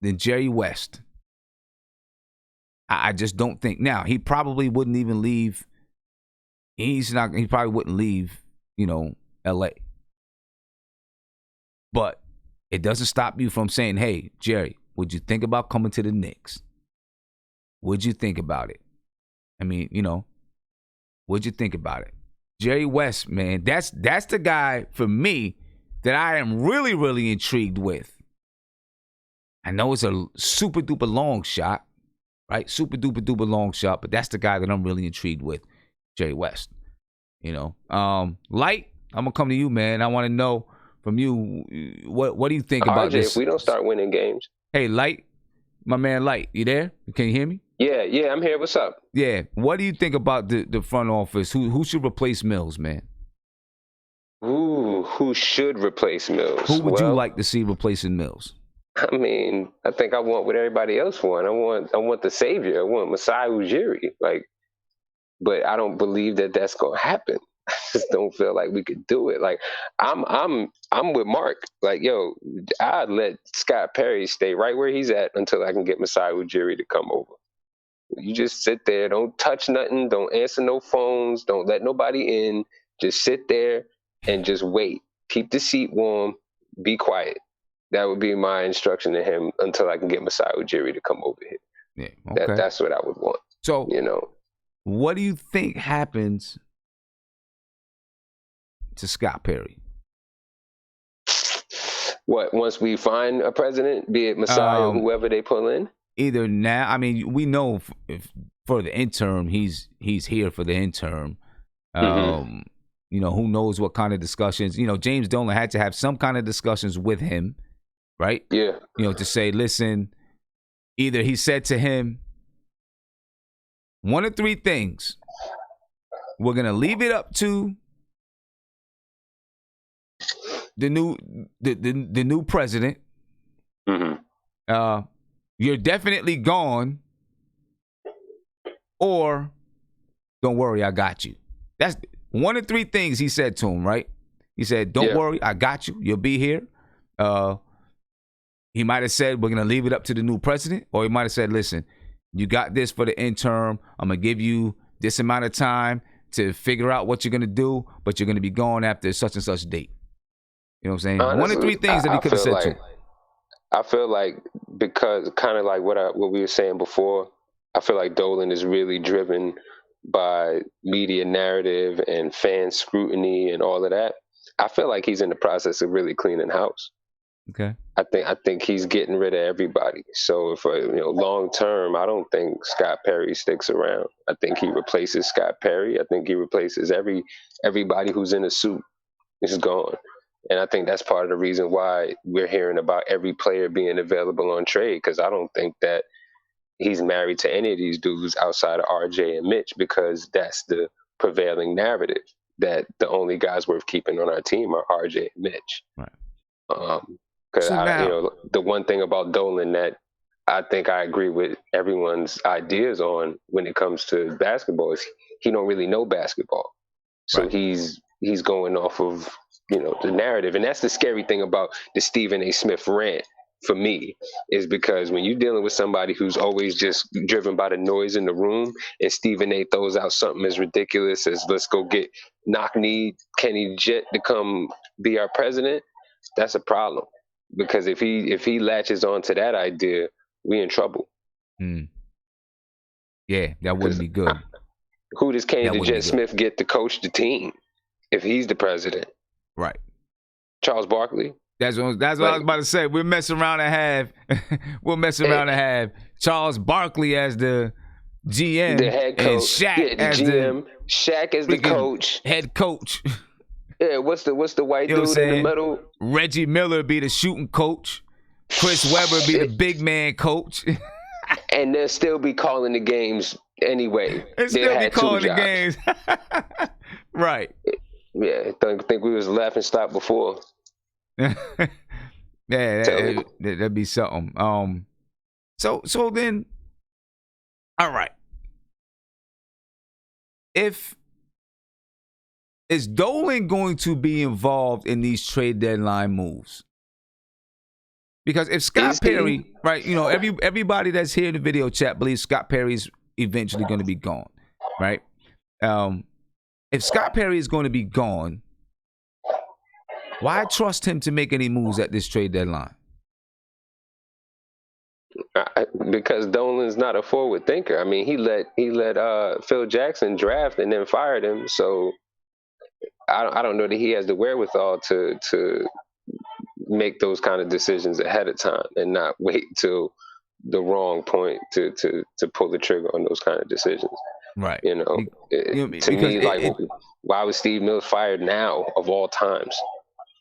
A: than Jerry West. I just don't think. Now, he probably wouldn't even leave. He probably wouldn't leave, LA. But it doesn't stop you from saying, hey, Jerry, would you think about coming to the Knicks? Would you think about it? Would you think about it? Jerry West, man, that's the guy for me that I am really, really intrigued with. I know it's a super duper long shot, right? Super duper duper long shot, but that's the guy that I'm really intrigued with, Jerry West. Light, I'm gonna come to you, man. I want to know from you what do you think about this?
G: If we don't start winning games.
A: Hey, Light, my man, Light, you there? Can you hear me?
G: Yeah, I'm here. What's up?
A: Yeah, what do you think about the front office? Who should replace Mills, man?
G: Ooh, who should replace Mills?
A: Who would you like to see replacing Mills?
G: I think I want what everybody else want. I want the savior. I want Masai Ujiri. But I don't believe that that's gonna happen. I just don't feel like we could do it. I'm with Mark. I'd let Scott Perry stay right where he's at until I can get Masai Ujiri to come over. You just sit there, don't touch nothing, don't answer no phones, don't let nobody in. Just sit there and just wait. Keep the seat warm, be quiet. That would be my instruction to him until I can get Masai Ujiri to come over here.
A: Yeah, okay.
G: That's what I would want.
A: So, what do you think happens to Scott Perry?
G: What, once we find a president, be it Masai or whoever they pull in?
A: Either now, we know for the interim, he's here for the interim. Who knows what kind of discussions. James Dolan had to have some kind of discussions with him, right?
G: Yeah.
A: To say, listen, either he said to him, one of three things. We're going to leave it up to the new president.
G: Mm-hmm.
A: You're definitely gone, or don't worry, I got you. That's one of three things he said to him, right? He said, don't worry, I got you. You'll be here. He might have said, we're going to leave it up to the new president, or he might have said, listen, you got this for the interim. I'm going to give you this amount of time to figure out what you're gonna do, but you're gonna be gone after such and such date. You know what I'm saying?
G: Honestly,
A: One of three things that he could have said to him.
G: I feel like because kind of like what we were saying before, I feel like Dolan is really driven by media narrative and fan scrutiny and all of that. I feel like he's in the process of really cleaning house.
A: Okay.
G: I think he's getting rid of everybody. So for long term, I don't think Scott Perry sticks around. I think he replaces Scott Perry. I think he replaces everybody who's in a suit is gone. And I think that's part of the reason why we're hearing about every player being available on trade, because I don't think that he's married to any of these dudes outside of RJ and Mitch, because that's the prevailing narrative, that the only guys worth keeping on our team are RJ and Mitch.
A: Right.
G: Because the one thing about Dolan that I think I agree with everyone's ideas on when it comes to basketball is he don't really know basketball. So he's going off of the narrative. And that's the scary thing about the Stephen A. Smith rant for me, is because when you're dealing with somebody who's always just driven by the noise in the room, and Stephen A. throws out something as ridiculous as let's go get knock-kneed Kenny Jett to come be our president, that's a problem. Because if he latches on to that idea, we in trouble.
A: Yeah, that wouldn't be good.
G: Who does Kenny Jett Smith get to coach the team if he's the president?
A: Right.
G: Charles Barkley.
A: That's what I was about to say. We'll mess around and have Charles Barkley as the GM,
G: the head coach,
A: and Shaq as
G: GM, Shaq as the coach,
A: head coach.
G: Yeah, what's the white dude in the middle?
A: Reggie Miller be the shooting coach. Chris Webber be the big man coach.
G: And they'll still be calling the games anyway.
A: They'll still be calling the games. Right.
G: Yeah, I think we was laughing stock before.
A: Yeah, that'd be something. So then, all right. Is Dolan going to be involved in these trade deadline moves? Because if Scott Perry, right, everybody that's here in the video chat believes Scott Perry's eventually going to be gone, right? If Scott Perry is going to be gone, why trust him to make any moves at this trade deadline?
G: Because Dolan's not a forward thinker. I mean, he let Phil Jackson draft and then fired him. So I don't know that he has the wherewithal to make those kind of decisions ahead of time and not wait till the wrong point to pull the trigger on those kind of decisions.
A: Right.
G: Why was Steve Mills fired now of all times?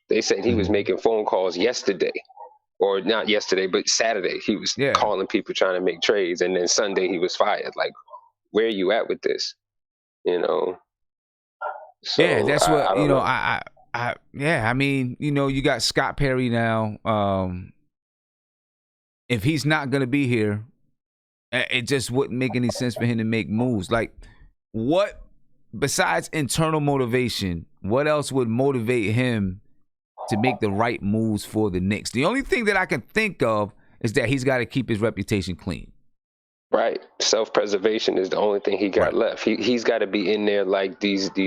G: They said he was making phone calls yesterday, or not yesterday, but Saturday. He was calling people trying to make trades, and then Sunday he was fired. Like, where are you at with this? So,
A: yeah, that's what I mean, you got Scott Perry now. If he's not gonna be here, it just wouldn't make any sense for him to make moves. Like, what besides internal motivation, what else would motivate him to make the right moves for the Knicks? The only thing that I can think of is that he's got to keep his reputation clean.
G: Right. Self-preservation is the only thing he got left. He's got to be in there like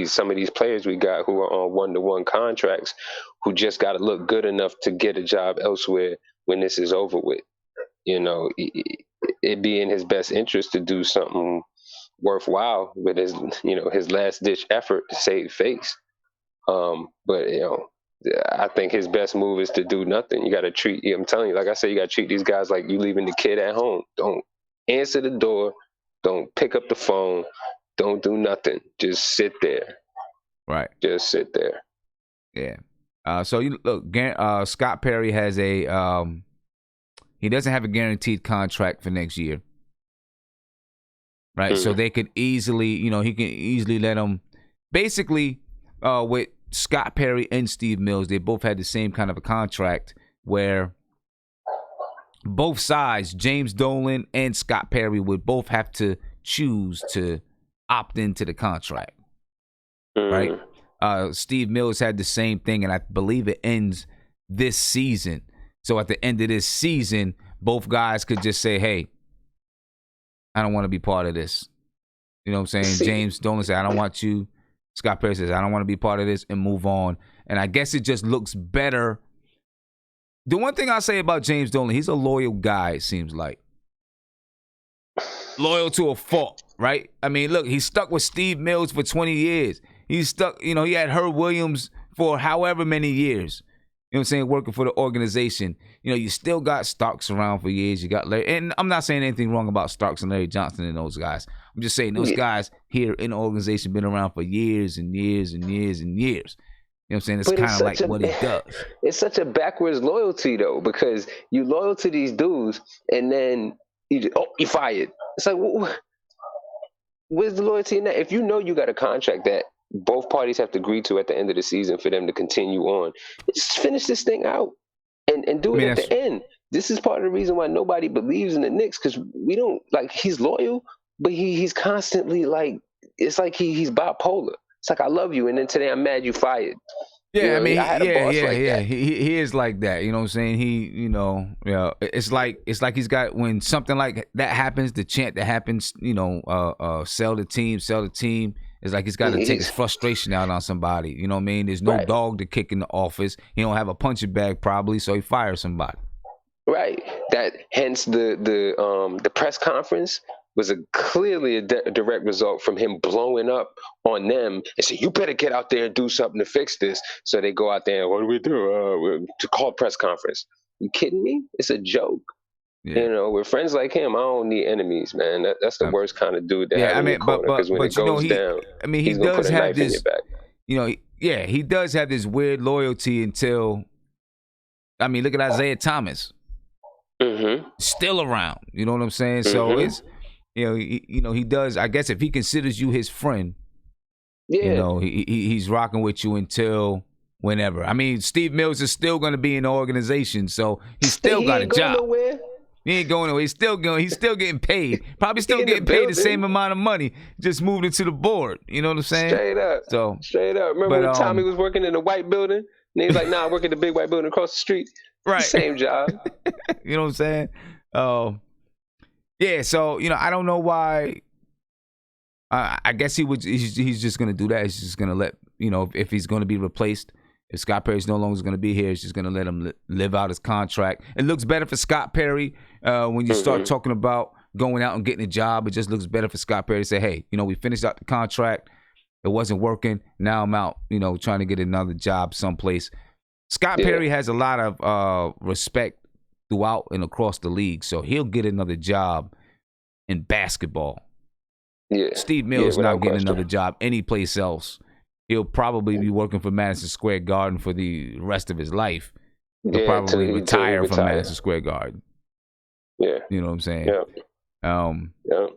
G: some of these players we got who are on one-to-one contracts, who just got to look good enough to get a job elsewhere when this is over with. It'd be in his best interest to do something worthwhile with his last-ditch effort to save face. But I think his best move is to do nothing. You got to treat. I'm telling you, like I said, you got to treat these guys like you leaving the kid at home. Don't answer the door. Don't pick up the phone. Don't do nothing. Just sit there.
A: Right.
G: Just sit there.
A: Yeah. So you look. Scott Perry has he doesn't have a guaranteed contract for next year. Right. Mm-hmm. So they could easily, he can easily let him. Basically, with Scott Perry and Steve Mills, they both had the same kind of a contract where both sides, James Dolan and Scott Perry, would both have to choose to opt into the contract. Right? Steve Mills had the same thing, and I believe it ends this season. So at the end of this season, both guys could just say, hey, I don't want to be part of this. You know what I'm saying? James Dolan said, I don't want you Scott Perry says, I don't want to be part of this, and move on. And I guess it just looks better. The one thing I say about James Dolan, he's a loyal guy, it seems like. Loyal to a fault, right? I mean, look, he's stuck with Steve Mills for 20 years. He's stuck, he had Herb Williams for however many years. You know what I'm saying? Working for the organization. You still got Starks around for years. You got Larry. And I'm not saying anything wrong about Starks and Larry Johnson and those guys. I'm just saying those guys here in the organization been around for years and years and years and years. You know what I'm saying? It's kind of like what he does.
G: It's such a backwards loyalty, though, because you loyal to these dudes, and then you fired. It's like, where's the loyalty in that? If you know you got a contract that both parties have to agree to at the end of the season for them to continue on, just finish this thing out and do it at the end. This is part of the reason why nobody believes in the Knicks, because we don't, like, he's loyal, but he's constantly like, it's like he's bipolar. It's like, I love you, and then today I'm mad you fired.
A: Yeah, I mean, he is like that. You know what I'm saying? It's like he's got, when something like that happens, the chant that happens, sell the team. It's like he's got to take his frustration out on somebody. You know what I mean? There's no dog to kick in the office. He don't have a punching bag probably, so he fires somebody.
G: Right. Hence the press conference was clearly a direct result from him blowing up on them and say, you better get out there and do something to fix this. So they go out there and, what do we do? To call a press conference. You kidding me? It's a joke. Yeah. With friends like him, I don't need enemies, man. That's the worst kind of dude to have in your corner, because when it goes down, he's going to put a knife in your back.
A: He does have this weird loyalty until, look at Isaiah Thomas.
G: Mm-hmm.
A: Still around. You know what I'm saying? Mm-hmm. So it's, he does, I guess if he considers you his friend, he's rocking with you until whenever. Steve Mills is still going to be in the organization, so he's still got a job.
G: Nowhere.
A: He ain't going nowhere. He's still getting paid. Probably still getting paid the same amount of money. Just moved into the board. You know what I'm saying?
G: Straight up. Remember when Tommy was working in the white building? And he was like, nah, I work at the big white building across the street.
A: Right.
G: Same job.
A: You know what I'm saying? Yeah, so, I don't know why. I guess he's just going to do that. He's just going to let, if he's going to be replaced, if Scott Perry's no longer going to be here, he's just going to let him live out his contract. It looks better for Scott Perry when you start talking about going out and getting a job. It just looks better for Scott Perry to say, hey, we finished out the contract. It wasn't working. Now I'm out, trying to get another job someplace. Scott Perry has a lot of respect throughout and across the league, so he'll get another job in basketball.
G: Yeah.
A: Steve Mills not getting another job anyplace else. He'll probably be working for Madison Square Garden for the rest of his life. He'll probably retire from Madison Square Garden.
G: Yeah.
A: You know what I'm saying?
G: Yeah.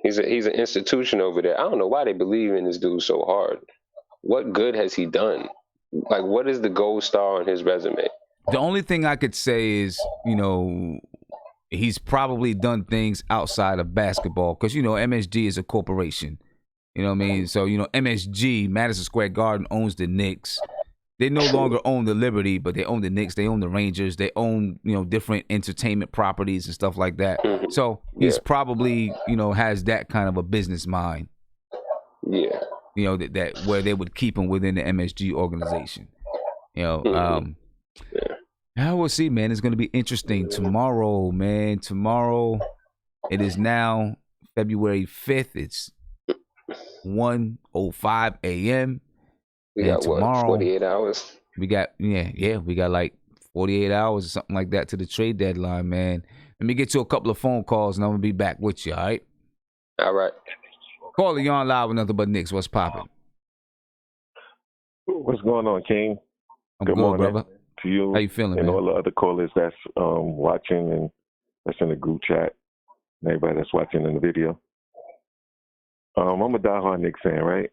G: He's an institution over there. I don't know why they believe in this dude so hard. What good has he done? Like, what is the gold star on his resume?
A: The only thing I could say is, he's probably done things outside of basketball because, MSG is a corporation. You know what I mean? So, MSG, Madison Square Garden, owns the Knicks. They no longer own the Liberty, but they own the Knicks. They own the Rangers. They own, different entertainment properties and stuff like that. So he's probably, has that kind of a business mind.
G: Yeah.
A: That where they would keep him within the MSG organization. I will see, man. It's going to be interesting tomorrow, man. Tomorrow, it is now February 5th. It's 1:05 a.m.
G: We got
A: tomorrow,
G: 48 hours?
A: We got like 48 hours or something like that to the trade deadline, man. Let me get to a couple of phone calls, and I'm going to be back with you, all right?
G: All right.
A: Caller, you're on live with Nothing But Knicks. What's popping?
J: What's going on, King?
A: I'm
J: good
A: morning,
J: brother. To you.
A: How you feeling,
J: and
A: man?
J: all the other callers that's watching and that's in the group chat, and everybody that's watching in the video. I'm a diehard Knicks fan, right?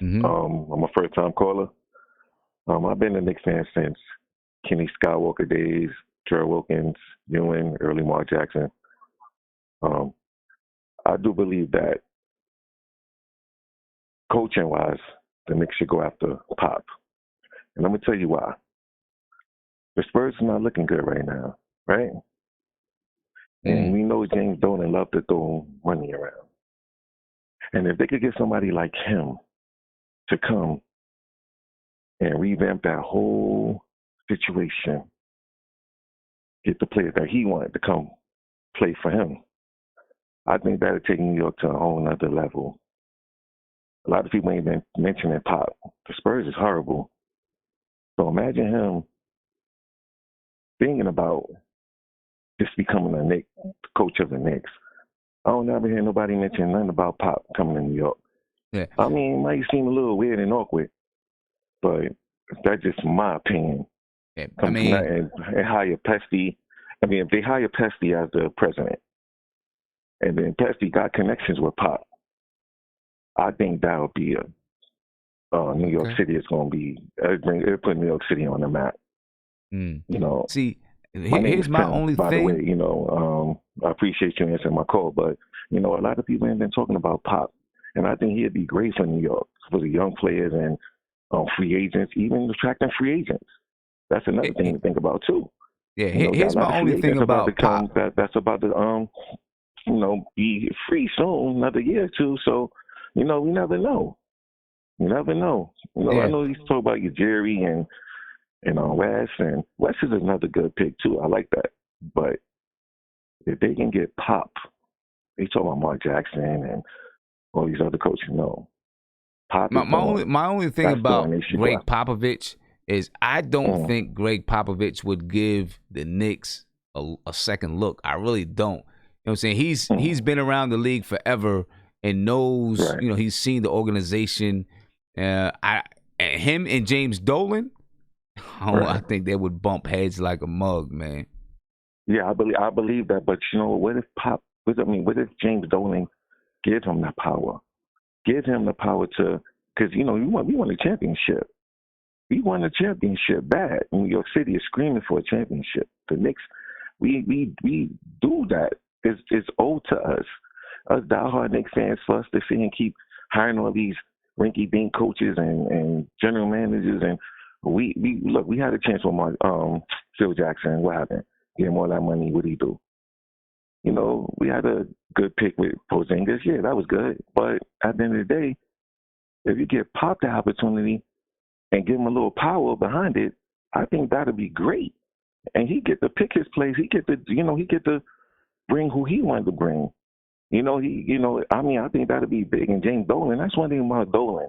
A: Mm-hmm.
J: I'm a first-time caller. I've been a Knicks fan since Kenny Skywalker days, Gerald Wilkins, Ewing, early Mark Jackson. I do believe that coaching-wise, the Knicks should go after Pop. And I'm going to tell you why. The Spurs are not looking good right now, right? And we know James Dolan love to throw money around. And if they could get somebody like him to come and revamp that whole situation, get the players that he wanted to come play for him, I think that would take New York to a whole nother level. A lot of people ain't been mentioning Pop. The Spurs is horrible. So imagine him thinking about just becoming the coach of the Knicks. I don't ever hear nobody mention nothing about Pop coming to New York.
A: Yeah.
J: I mean, it might seem a little weird and awkward, but that's just my opinion.
A: Yeah.
J: I mean, and hire Pesty. I mean, if they hire Pesty as the president, and then Pesty got connections with Pop, I think that would be New York City is going to be, it'll put New York City on the map. You know,
A: see,
J: here's
A: my
J: Tim,
A: only
J: by
A: thing.
J: the way, you know, I appreciate you answering my call, but, you know, a lot of people have been talking about Pop, and I think he'd be great for New York, for the young players and free agents, even attracting free agents. That's another thing to think about, too.
A: Yeah,
J: you know,
A: here's my only thing about Pop.
J: That's about to, you know, be free soon, another year or two, so, you know, we never know. You never know. You know,
A: Yeah.
J: I know you talk about your Jerry and Wes, and Wes is another good pick too. I like that. But if they can get Pop, they talk about Mark Jackson and all these other coaches. No, Pop.
A: My only thing about Greg Popovich is I don't
J: Mm.
A: think Greg Popovich would give the Knicks a second look. I really don't. You know what I'm saying? He's been around the league forever and knows.
J: Right.
A: You know, he's seen the organization. Him and James Dolan. I think they would bump heads like a mug, man.
J: Yeah, I believe that. But you know, what if what if James Dolan give him that power? Give him the power to, because you know, we won a championship. We won a championship bad. New York City is screaming for a championship. The Knicks, we do that. It's owed to us diehard Knicks fans, for us to sit and keep hiring all these rinky-dink coaches and general managers, and we had a chance with Phil Jackson. What happened? Get him all that money. What did he do? You know, we had a good pick with Porzingis. Yeah, that was good. But at the end of the day, if you give Pop the opportunity and give him a little power behind it, I think that'd be great. And he get to pick his place. He get to bring who he wanted to bring. I think that'd be big. And James Dolan, that's one thing about Dolan.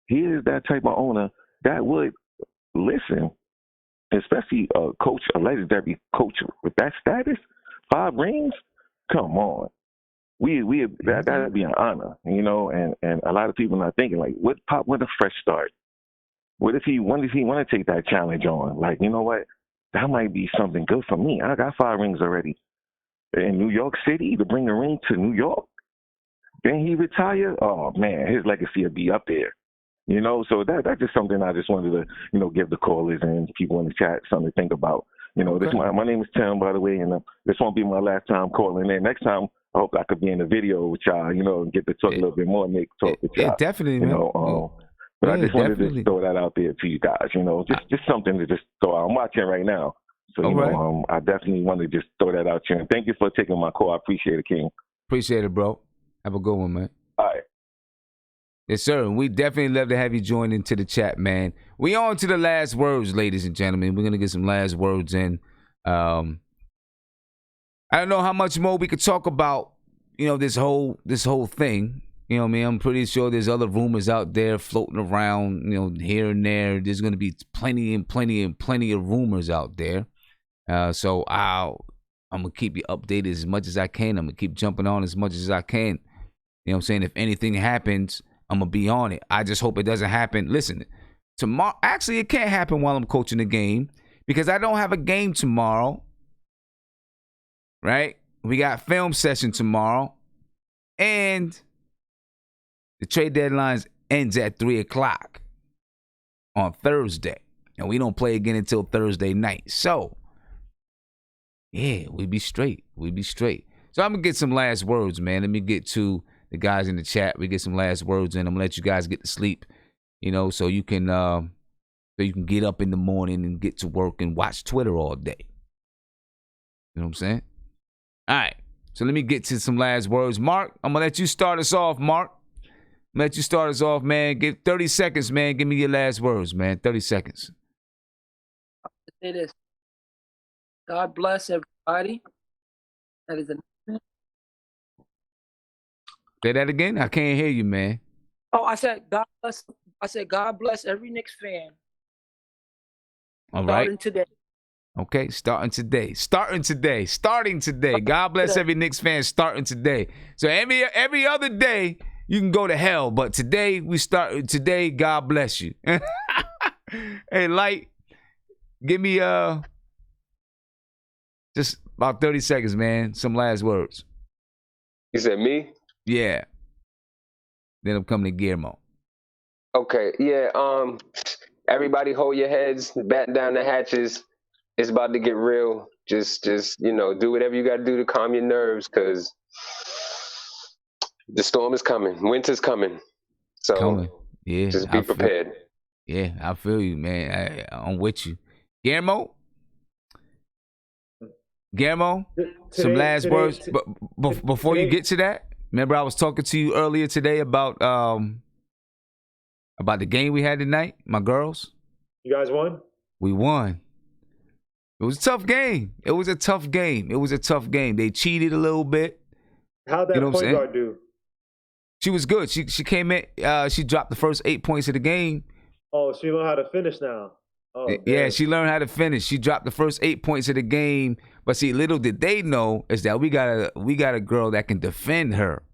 J: He is that type of owner that would listen, especially a legendary coach with that status, 5 rings. Come on, that'd be an honor, you know. And a lot of people are thinking like, what Pop with a fresh start? What if he want to take that challenge on? Like, you know what? That might be something good for me. I got 5 rings already in New York City, to bring a ring to New York. Then he retire. Oh man, his legacy would be up there. You know, so that's just something I just wanted to, you know, give the callers and people in the chat something to think about. You know, my name is Tim, by the way, and this won't be my last time calling in. Next time, I hope I could be in the video with y'all, you know, and get to talk a little bit more, Nick, talk with y'all.
A: Yeah, definitely,
J: you
A: man.
J: know, but I just wanted to throw that out there to you guys, you know, just something to just throw out. I'm watching right now. So, you know, I definitely want to just throw that out here. And thank you for taking my call. I appreciate it, King.
A: Appreciate it, bro. Have a good one, man.
J: All right.
A: Yes, sir. We definitely love to have you join into the chat, man. We on to the last words, ladies and gentlemen. We're going to get some last words in. I don't know how much more we could talk about, you know, this whole thing. You know what I mean? I'm pretty sure there's other rumors out there floating around, you know, here and there. There's going to be plenty of rumors out there. So I'm going to keep you updated as much as I can. I'm going to keep jumping on as much as I can. You know what I'm saying? If anything happens, I'm going to be on it. I just hope it doesn't happen. Listen, tomorrow, actually, it can't happen while I'm coaching the game because I don't have a game tomorrow. Right? We got film session tomorrow. And the trade deadline ends at 3 o'clock on Thursday. And we don't play again until Thursday night. So, yeah, we be straight. So I'm going to get some last words, man. Let me get to the guys in the chat. We get some last words in. I'm going to let you guys get to sleep, you know, so you can get up in the morning and get to work and watch Twitter all day. You know what I'm saying? All right. So let me get to some last words. Mark, I'm going to let you start us off, Mark. Let you start us off, man. Give 30 seconds, man. Give me your last words, man. 30 seconds.
D: Say this. God bless everybody. That is a.
A: Say that again. I can't hear you, man.
D: Oh, I said God bless. I said God bless every Knicks fan.
A: All right.
D: Starting today.
A: Okay, starting today. God bless every Knicks fan starting today. So every other day you can go to hell, but today we start. Today, God bless you. Hey, Light, give me just about 30 seconds, man. Some last words.
G: You said me?
A: Yeah. Then I'm coming to Guillermo.
G: Okay, yeah. Everybody hold your heads, batten down the hatches. It's about to get real. Just do whatever you got to do to calm your nerves, because the storm is coming. Winter's coming. So
A: Coming. Yeah.
G: just be prepared.
A: Yeah, I feel you, man. I'm with you. Guillermo, some last words. But before you get to that, remember I was talking to you earlier today about the game we had tonight, my girls.
C: You guys won?
A: We won. It was a tough game. They cheated a little bit.
C: How'd that point guard do?
A: She was good. She came in. She dropped the first 8 points of the game.
C: Oh, she learned how to finish now. Oh,
A: yeah, she learned how to finish. She dropped the first 8 points of the game. But see, little did they know is that we got a girl that can defend her.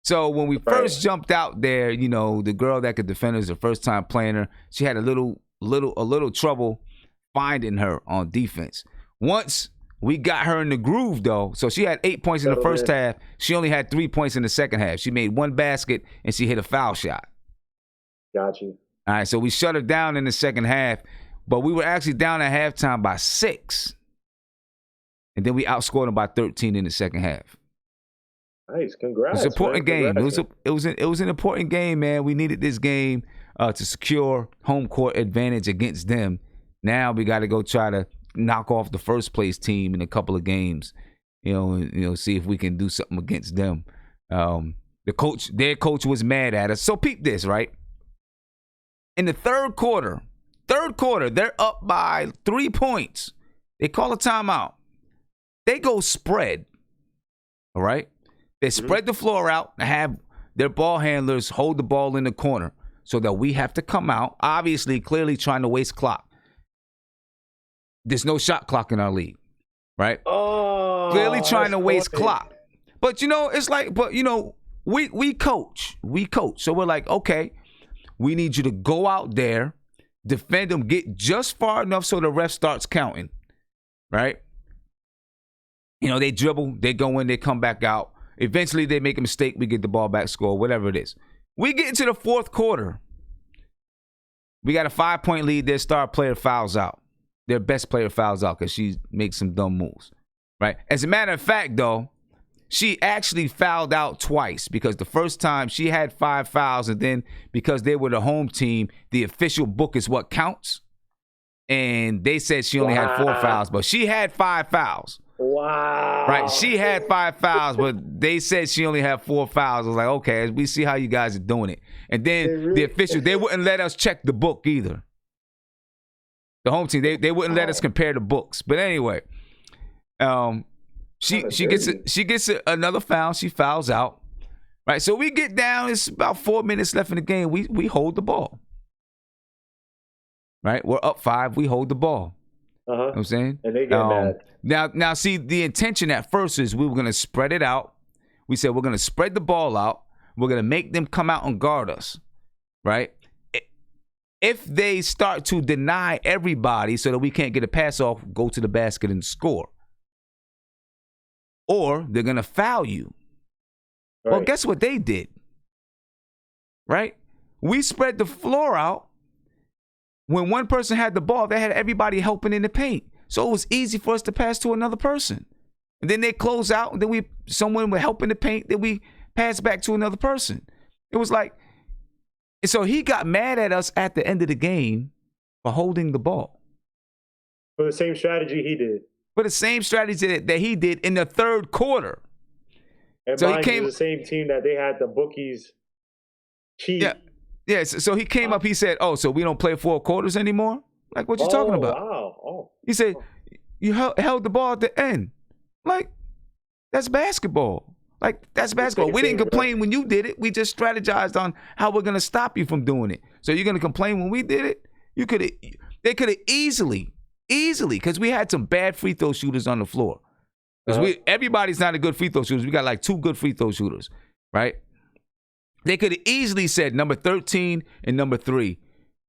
A: So when we first jumped out there, the girl that could defend her is the first time playing her. She had a little trouble finding her on defense. Once we got her in the groove, though, so she had 8 points in the first half. She only had 3 points in the second half. She made one basket and she hit a foul shot.
C: Got you.
A: All right, so we shut her down in the second half, but we were actually down at halftime by 6. And then we outscored them by 13 in the second half.
C: Nice, congrats.
A: It was an important game.
C: Congrats,
A: it was an important game, man. We needed this game to secure home court advantage against them. Now we got to go try to knock off the first place team in a couple of games. See if we can do something against them. Their coach was mad at us. So peep this, right? In the third quarter, they're up by 3 points. They call a timeout. They go spread. All right? They spread the floor out and have their ball handlers hold the ball in the corner so that we have to come out, obviously, clearly trying to waste clock. There's no shot clock in our league, right?
C: Oh,
A: clearly trying to waste clock. But, it's like, we coach. So we're like, okay, we need you to go out there, defend them, get just far enough so the ref starts counting, right? They dribble, they go in, they come back out. Eventually, they make a mistake. We get the ball back, score, whatever it is. We get into the fourth quarter. We got a 5-point lead. Their star player fouls out. Their best player fouls out because she makes some dumb moves, right? As a matter of fact, though, she actually fouled out twice because the first time she had 5 fouls, and then because they were the home team, the official book is what counts. And they said she only had 4 fouls, but she had 5 fouls.
C: Wow.
A: Right. She had 5 fouls, but they said she only had 4 fouls. I was like, okay, we see how you guys are doing it. And then the official, they wouldn't let us check the book either. The home team, they wouldn't let us compare the books. But anyway, she gets another foul. She fouls out. Right. So we get down. It's about 4 minutes left in the game. We hold the ball. Right. We're up 5. We hold the ball. You know what I'm saying?
C: And they get mad.
A: Now, see, the intention at first is we were going to spread it out. We said we're going to spread the ball out. We're going to make them come out and guard us, right? If they start to deny everybody so that we can't get a pass off, go to the basket and score. Or they're going to foul you. Right. Well, guess what they did, right? We spread the floor out. When one person had the ball, they had everybody helping in the paint. So it was easy for us to pass to another person. And then they close out, and then someone would help in the paint, then we pass back to another person. It was like, and so he got mad at us at the end of the game for holding the ball.
C: For the same strategy he did.
A: For the same strategy that he did in the third quarter.
C: And so he came the same team that they had the bookies Cheap.
A: Yeah. So he came up. He said, "Oh, so we don't play 4 quarters anymore? Like, what you talking about?"
C: Wow. Oh.
A: He said, "You held the ball at the end. Like, that's basketball. Like, that's basketball. We didn't complain when you did it. We just strategized on how we're gonna stop you from doing it. So you're gonna complain when we did it? They could have easily, because we had some bad free throw shooters on the floor. Because everybody's not a good free throw shooters. We got like 2 good free throw shooters, right? They could have easily said number 13 and number 3,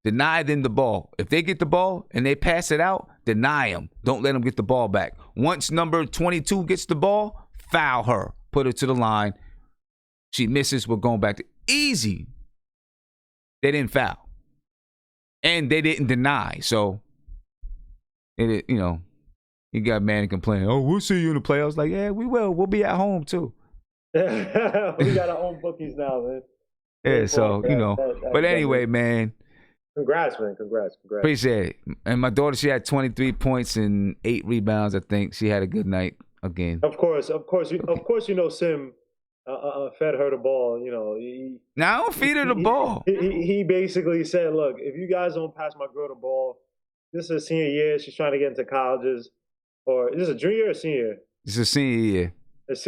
A: deny them the ball. If they get the ball and they pass it out, deny them. Don't let them get the ball back. Once number 22 gets the ball, foul her. Put her to the line. She misses. We're going back to easy. They didn't foul. And they didn't deny. So, you got mad and complain. Oh, we'll see you in the playoffs. Like, yeah, we will. We'll be at home, too.
C: We got our own bookies now, man.
A: Yeah, so, but anyway, man.
C: Congrats, man. Congrats.
A: Appreciate it. And my daughter, she had 23 points and 8 rebounds, I think. She had a good night again.
C: Of course, Sim fed her the ball.
A: Now I don't feed her the ball.
C: He basically said, "Look, if you guys don't pass my girl the ball, this is a senior year. She's trying to get into colleges, or is this a junior or senior?
A: It's a senior year.
C: This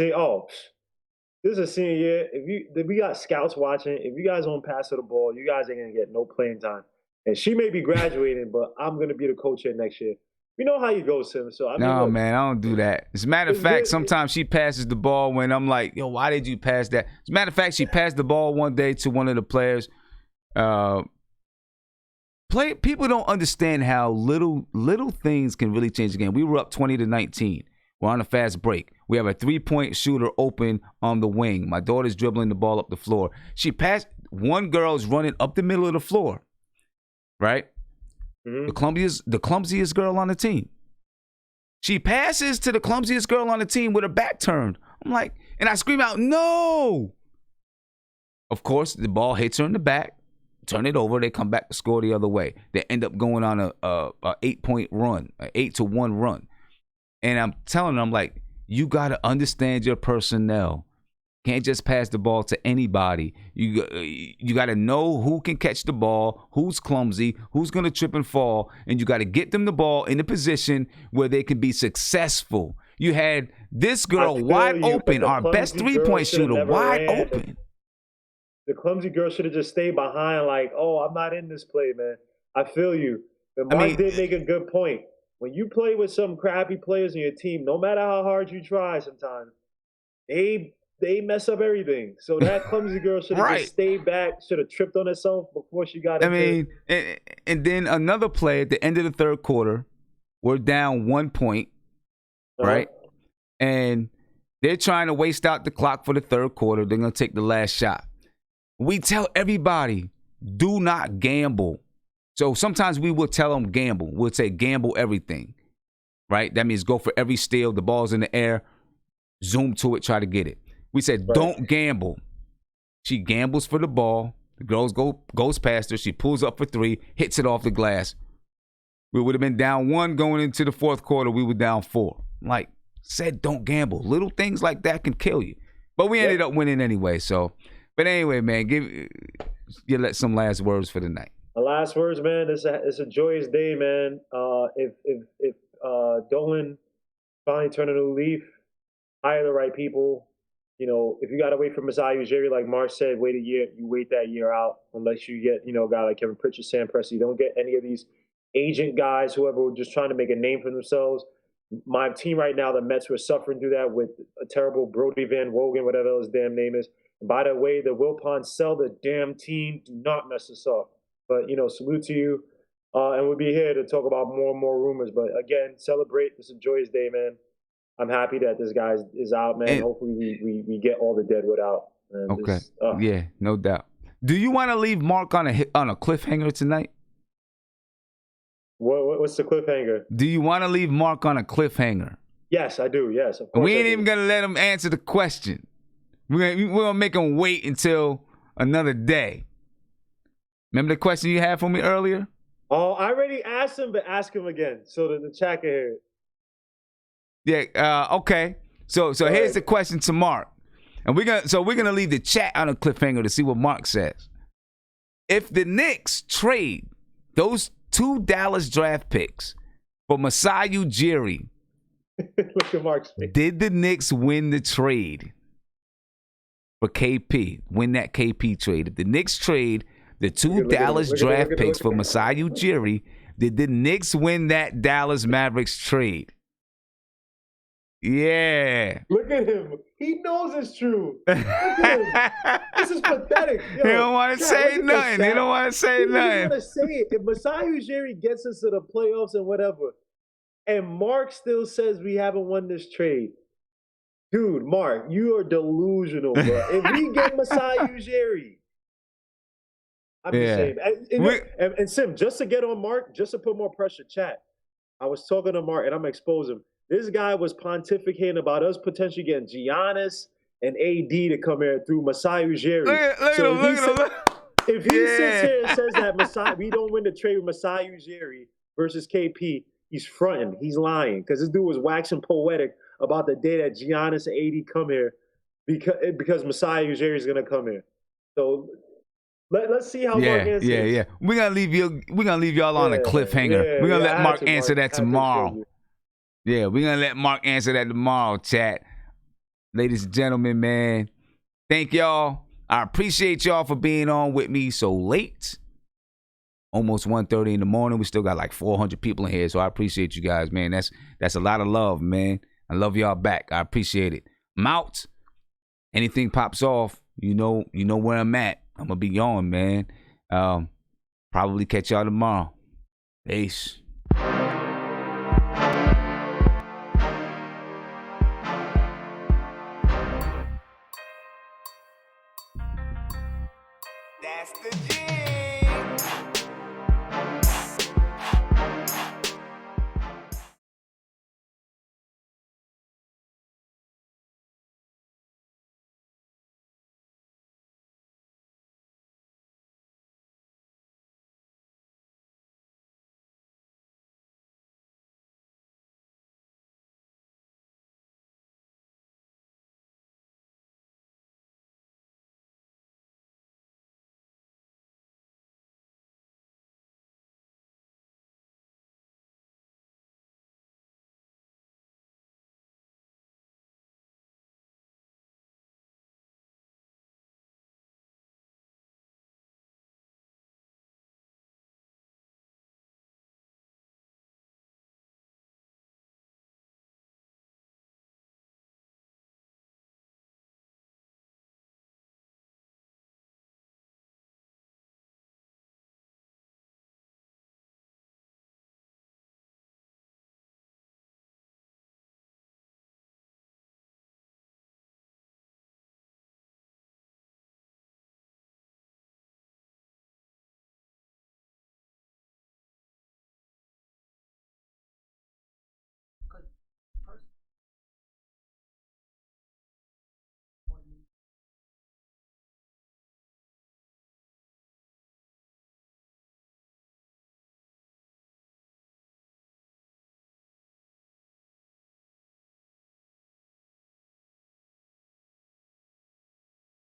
C: is a senior year. If we got scouts watching, if you guys don't pass her the ball, you guys ain't gonna get no playing time. And she may be graduating, but I'm gonna be the coach here next year." You know how you go, Sim. So
A: man, I don't do that. As a matter of fact, sometimes she passes the ball when I'm like, yo, why did you pass that? As a matter of fact, she passed the ball one day to one of the players. People don't understand how little things can really change the game. We were up 20-19. We're on a fast break. We have a 3-point shooter open on the wing. My daughter's dribbling the ball up the floor. She passed. One girl's running up the middle of the floor, right? Mm-hmm. The clumsiest girl on the team. She passes to the clumsiest girl on the team with her back turned. I'm like, and I scream out, "No!" Of course, the ball hits her in the back. Turn it over. They come back to score the other way. They end up going on a 8-point run, an 8-1 run. And I'm telling them, I'm like, you got to understand your personnel. Can't just pass the ball to anybody. You got to know who can catch the ball, who's clumsy, who's going to trip and fall, and you got to get them the ball in a position where they can be successful. You had this girl wide open, our best 3-point shooter, wide open.
C: The clumsy girl should have just stayed behind like, "Oh, I'm not in this play, man." I feel you. But Mark did make a good point. When you play with some crappy players in your team, no matter how hard you try sometimes, they mess up everything. So that clumsy girl should have just stayed back, should have tripped on herself before she got in.
A: And then another play at the end of the third quarter, we're down 1 point, right? And they're trying to waste out the clock for the third quarter. They're going to take the last shot. We tell everybody, do not gamble. So sometimes we will tell them gamble. We'll say gamble everything, right? That means go for every steal. The ball's in the air. Zoom to it, try to get it. We said, don't gamble. She gambles for the ball. The girl goes past her. She pulls up for 3, hits it off the glass. We would have been down 1 going into the fourth quarter. We were down 4. Like, said, don't gamble. Little things like that can kill you. But we ended up winning anyway. So, but anyway, man, give some last words for the night.
C: The last words, man. It's a joyous day, man. If Dolan finally turn a new leaf, hire the right people. If you got to wait for Masai Ujiri, like Mark said, wait a year. You wait that year out unless you get, a guy like Kevin Pritchard, Sam Presti. You don't get any of these agent guys, whoever were just trying to make a name for themselves. My team right now, the Mets, were suffering through that with a terrible Brody Van Wogen, whatever his damn name is. And by the way, the Wilpons sell the damn team. Do not mess us up. But, salute to you. And we'll be here to talk about more and more rumors. But again, celebrate. It's a joyous day, man. I'm happy that this guy is out, man. And hopefully we get all the Deadwood out.
A: Okay. Yeah, no doubt. Do you want to leave Mark on a cliffhanger tonight?
C: What's the cliffhanger?
A: Do you want to leave Mark on a cliffhanger?
C: Yes, I do. Yes, of course.
A: We ain't even gonna let him answer the question. We're gonna make him wait until another day. Remember the question you had for me earlier?
C: Oh, I already asked him, but ask him again so that the chat can hear it.
A: Yeah. Okay. So here's the question to Mark, and we're gonna leave the chat on a cliffhanger to see what Mark says. if the Knicks trade those 2 Dallas draft picks for Masai Ujiri,
C: Look at Mark's face.
A: did the Knicks win the trade for KP? Win that KP trade? If the Knicks trade the 2 Dallas draft picks for Masai Ujiri, did the Knicks win that Dallas Mavericks trade? Yeah.
C: Look at him. He knows it's true. Look at him. This is pathetic. Yo,
A: He don't want to say nothing. He don't want to say
C: He doesn't
A: nothing.
C: want to say it. If Masai Ujiri gets us to the playoffs and whatever, and Mark still says we haven't won this trade, dude, Mark, you are delusional, bro. If we get Masai Ujiri, I'm just saying. And Sim, just to get on Mark, just to put more pressure, chat. I was talking to Mark, and I'm exposing him. This guy was pontificating about us potentially getting Giannis and AD to come here through Masai Ujiri. If he sits here and says that we don't win the trade with Masai Ujiri versus KP, he's fronting. He's lying because this dude was waxing poetic about the day that Giannis and AD come here because Masai Ujiri is gonna come here. So let's see how Mark answers.
A: Yeah. We're gonna leave y'all on a cliffhanger. We're gonna let Mark answer that tomorrow. Yeah, we're going to let Mark answer that tomorrow, chat. Ladies and gentlemen, man, thank y'all. I appreciate y'all for being on with me so late. Almost 1:30 in the morning. We still got like 400 people in here, so I appreciate you guys, man. That's a lot of love, man. I love y'all back. I appreciate it. I'm out. Anything pops off, you know where I'm at. I'm going to be on, man. Probably catch y'all tomorrow. Peace.
K: That's the G.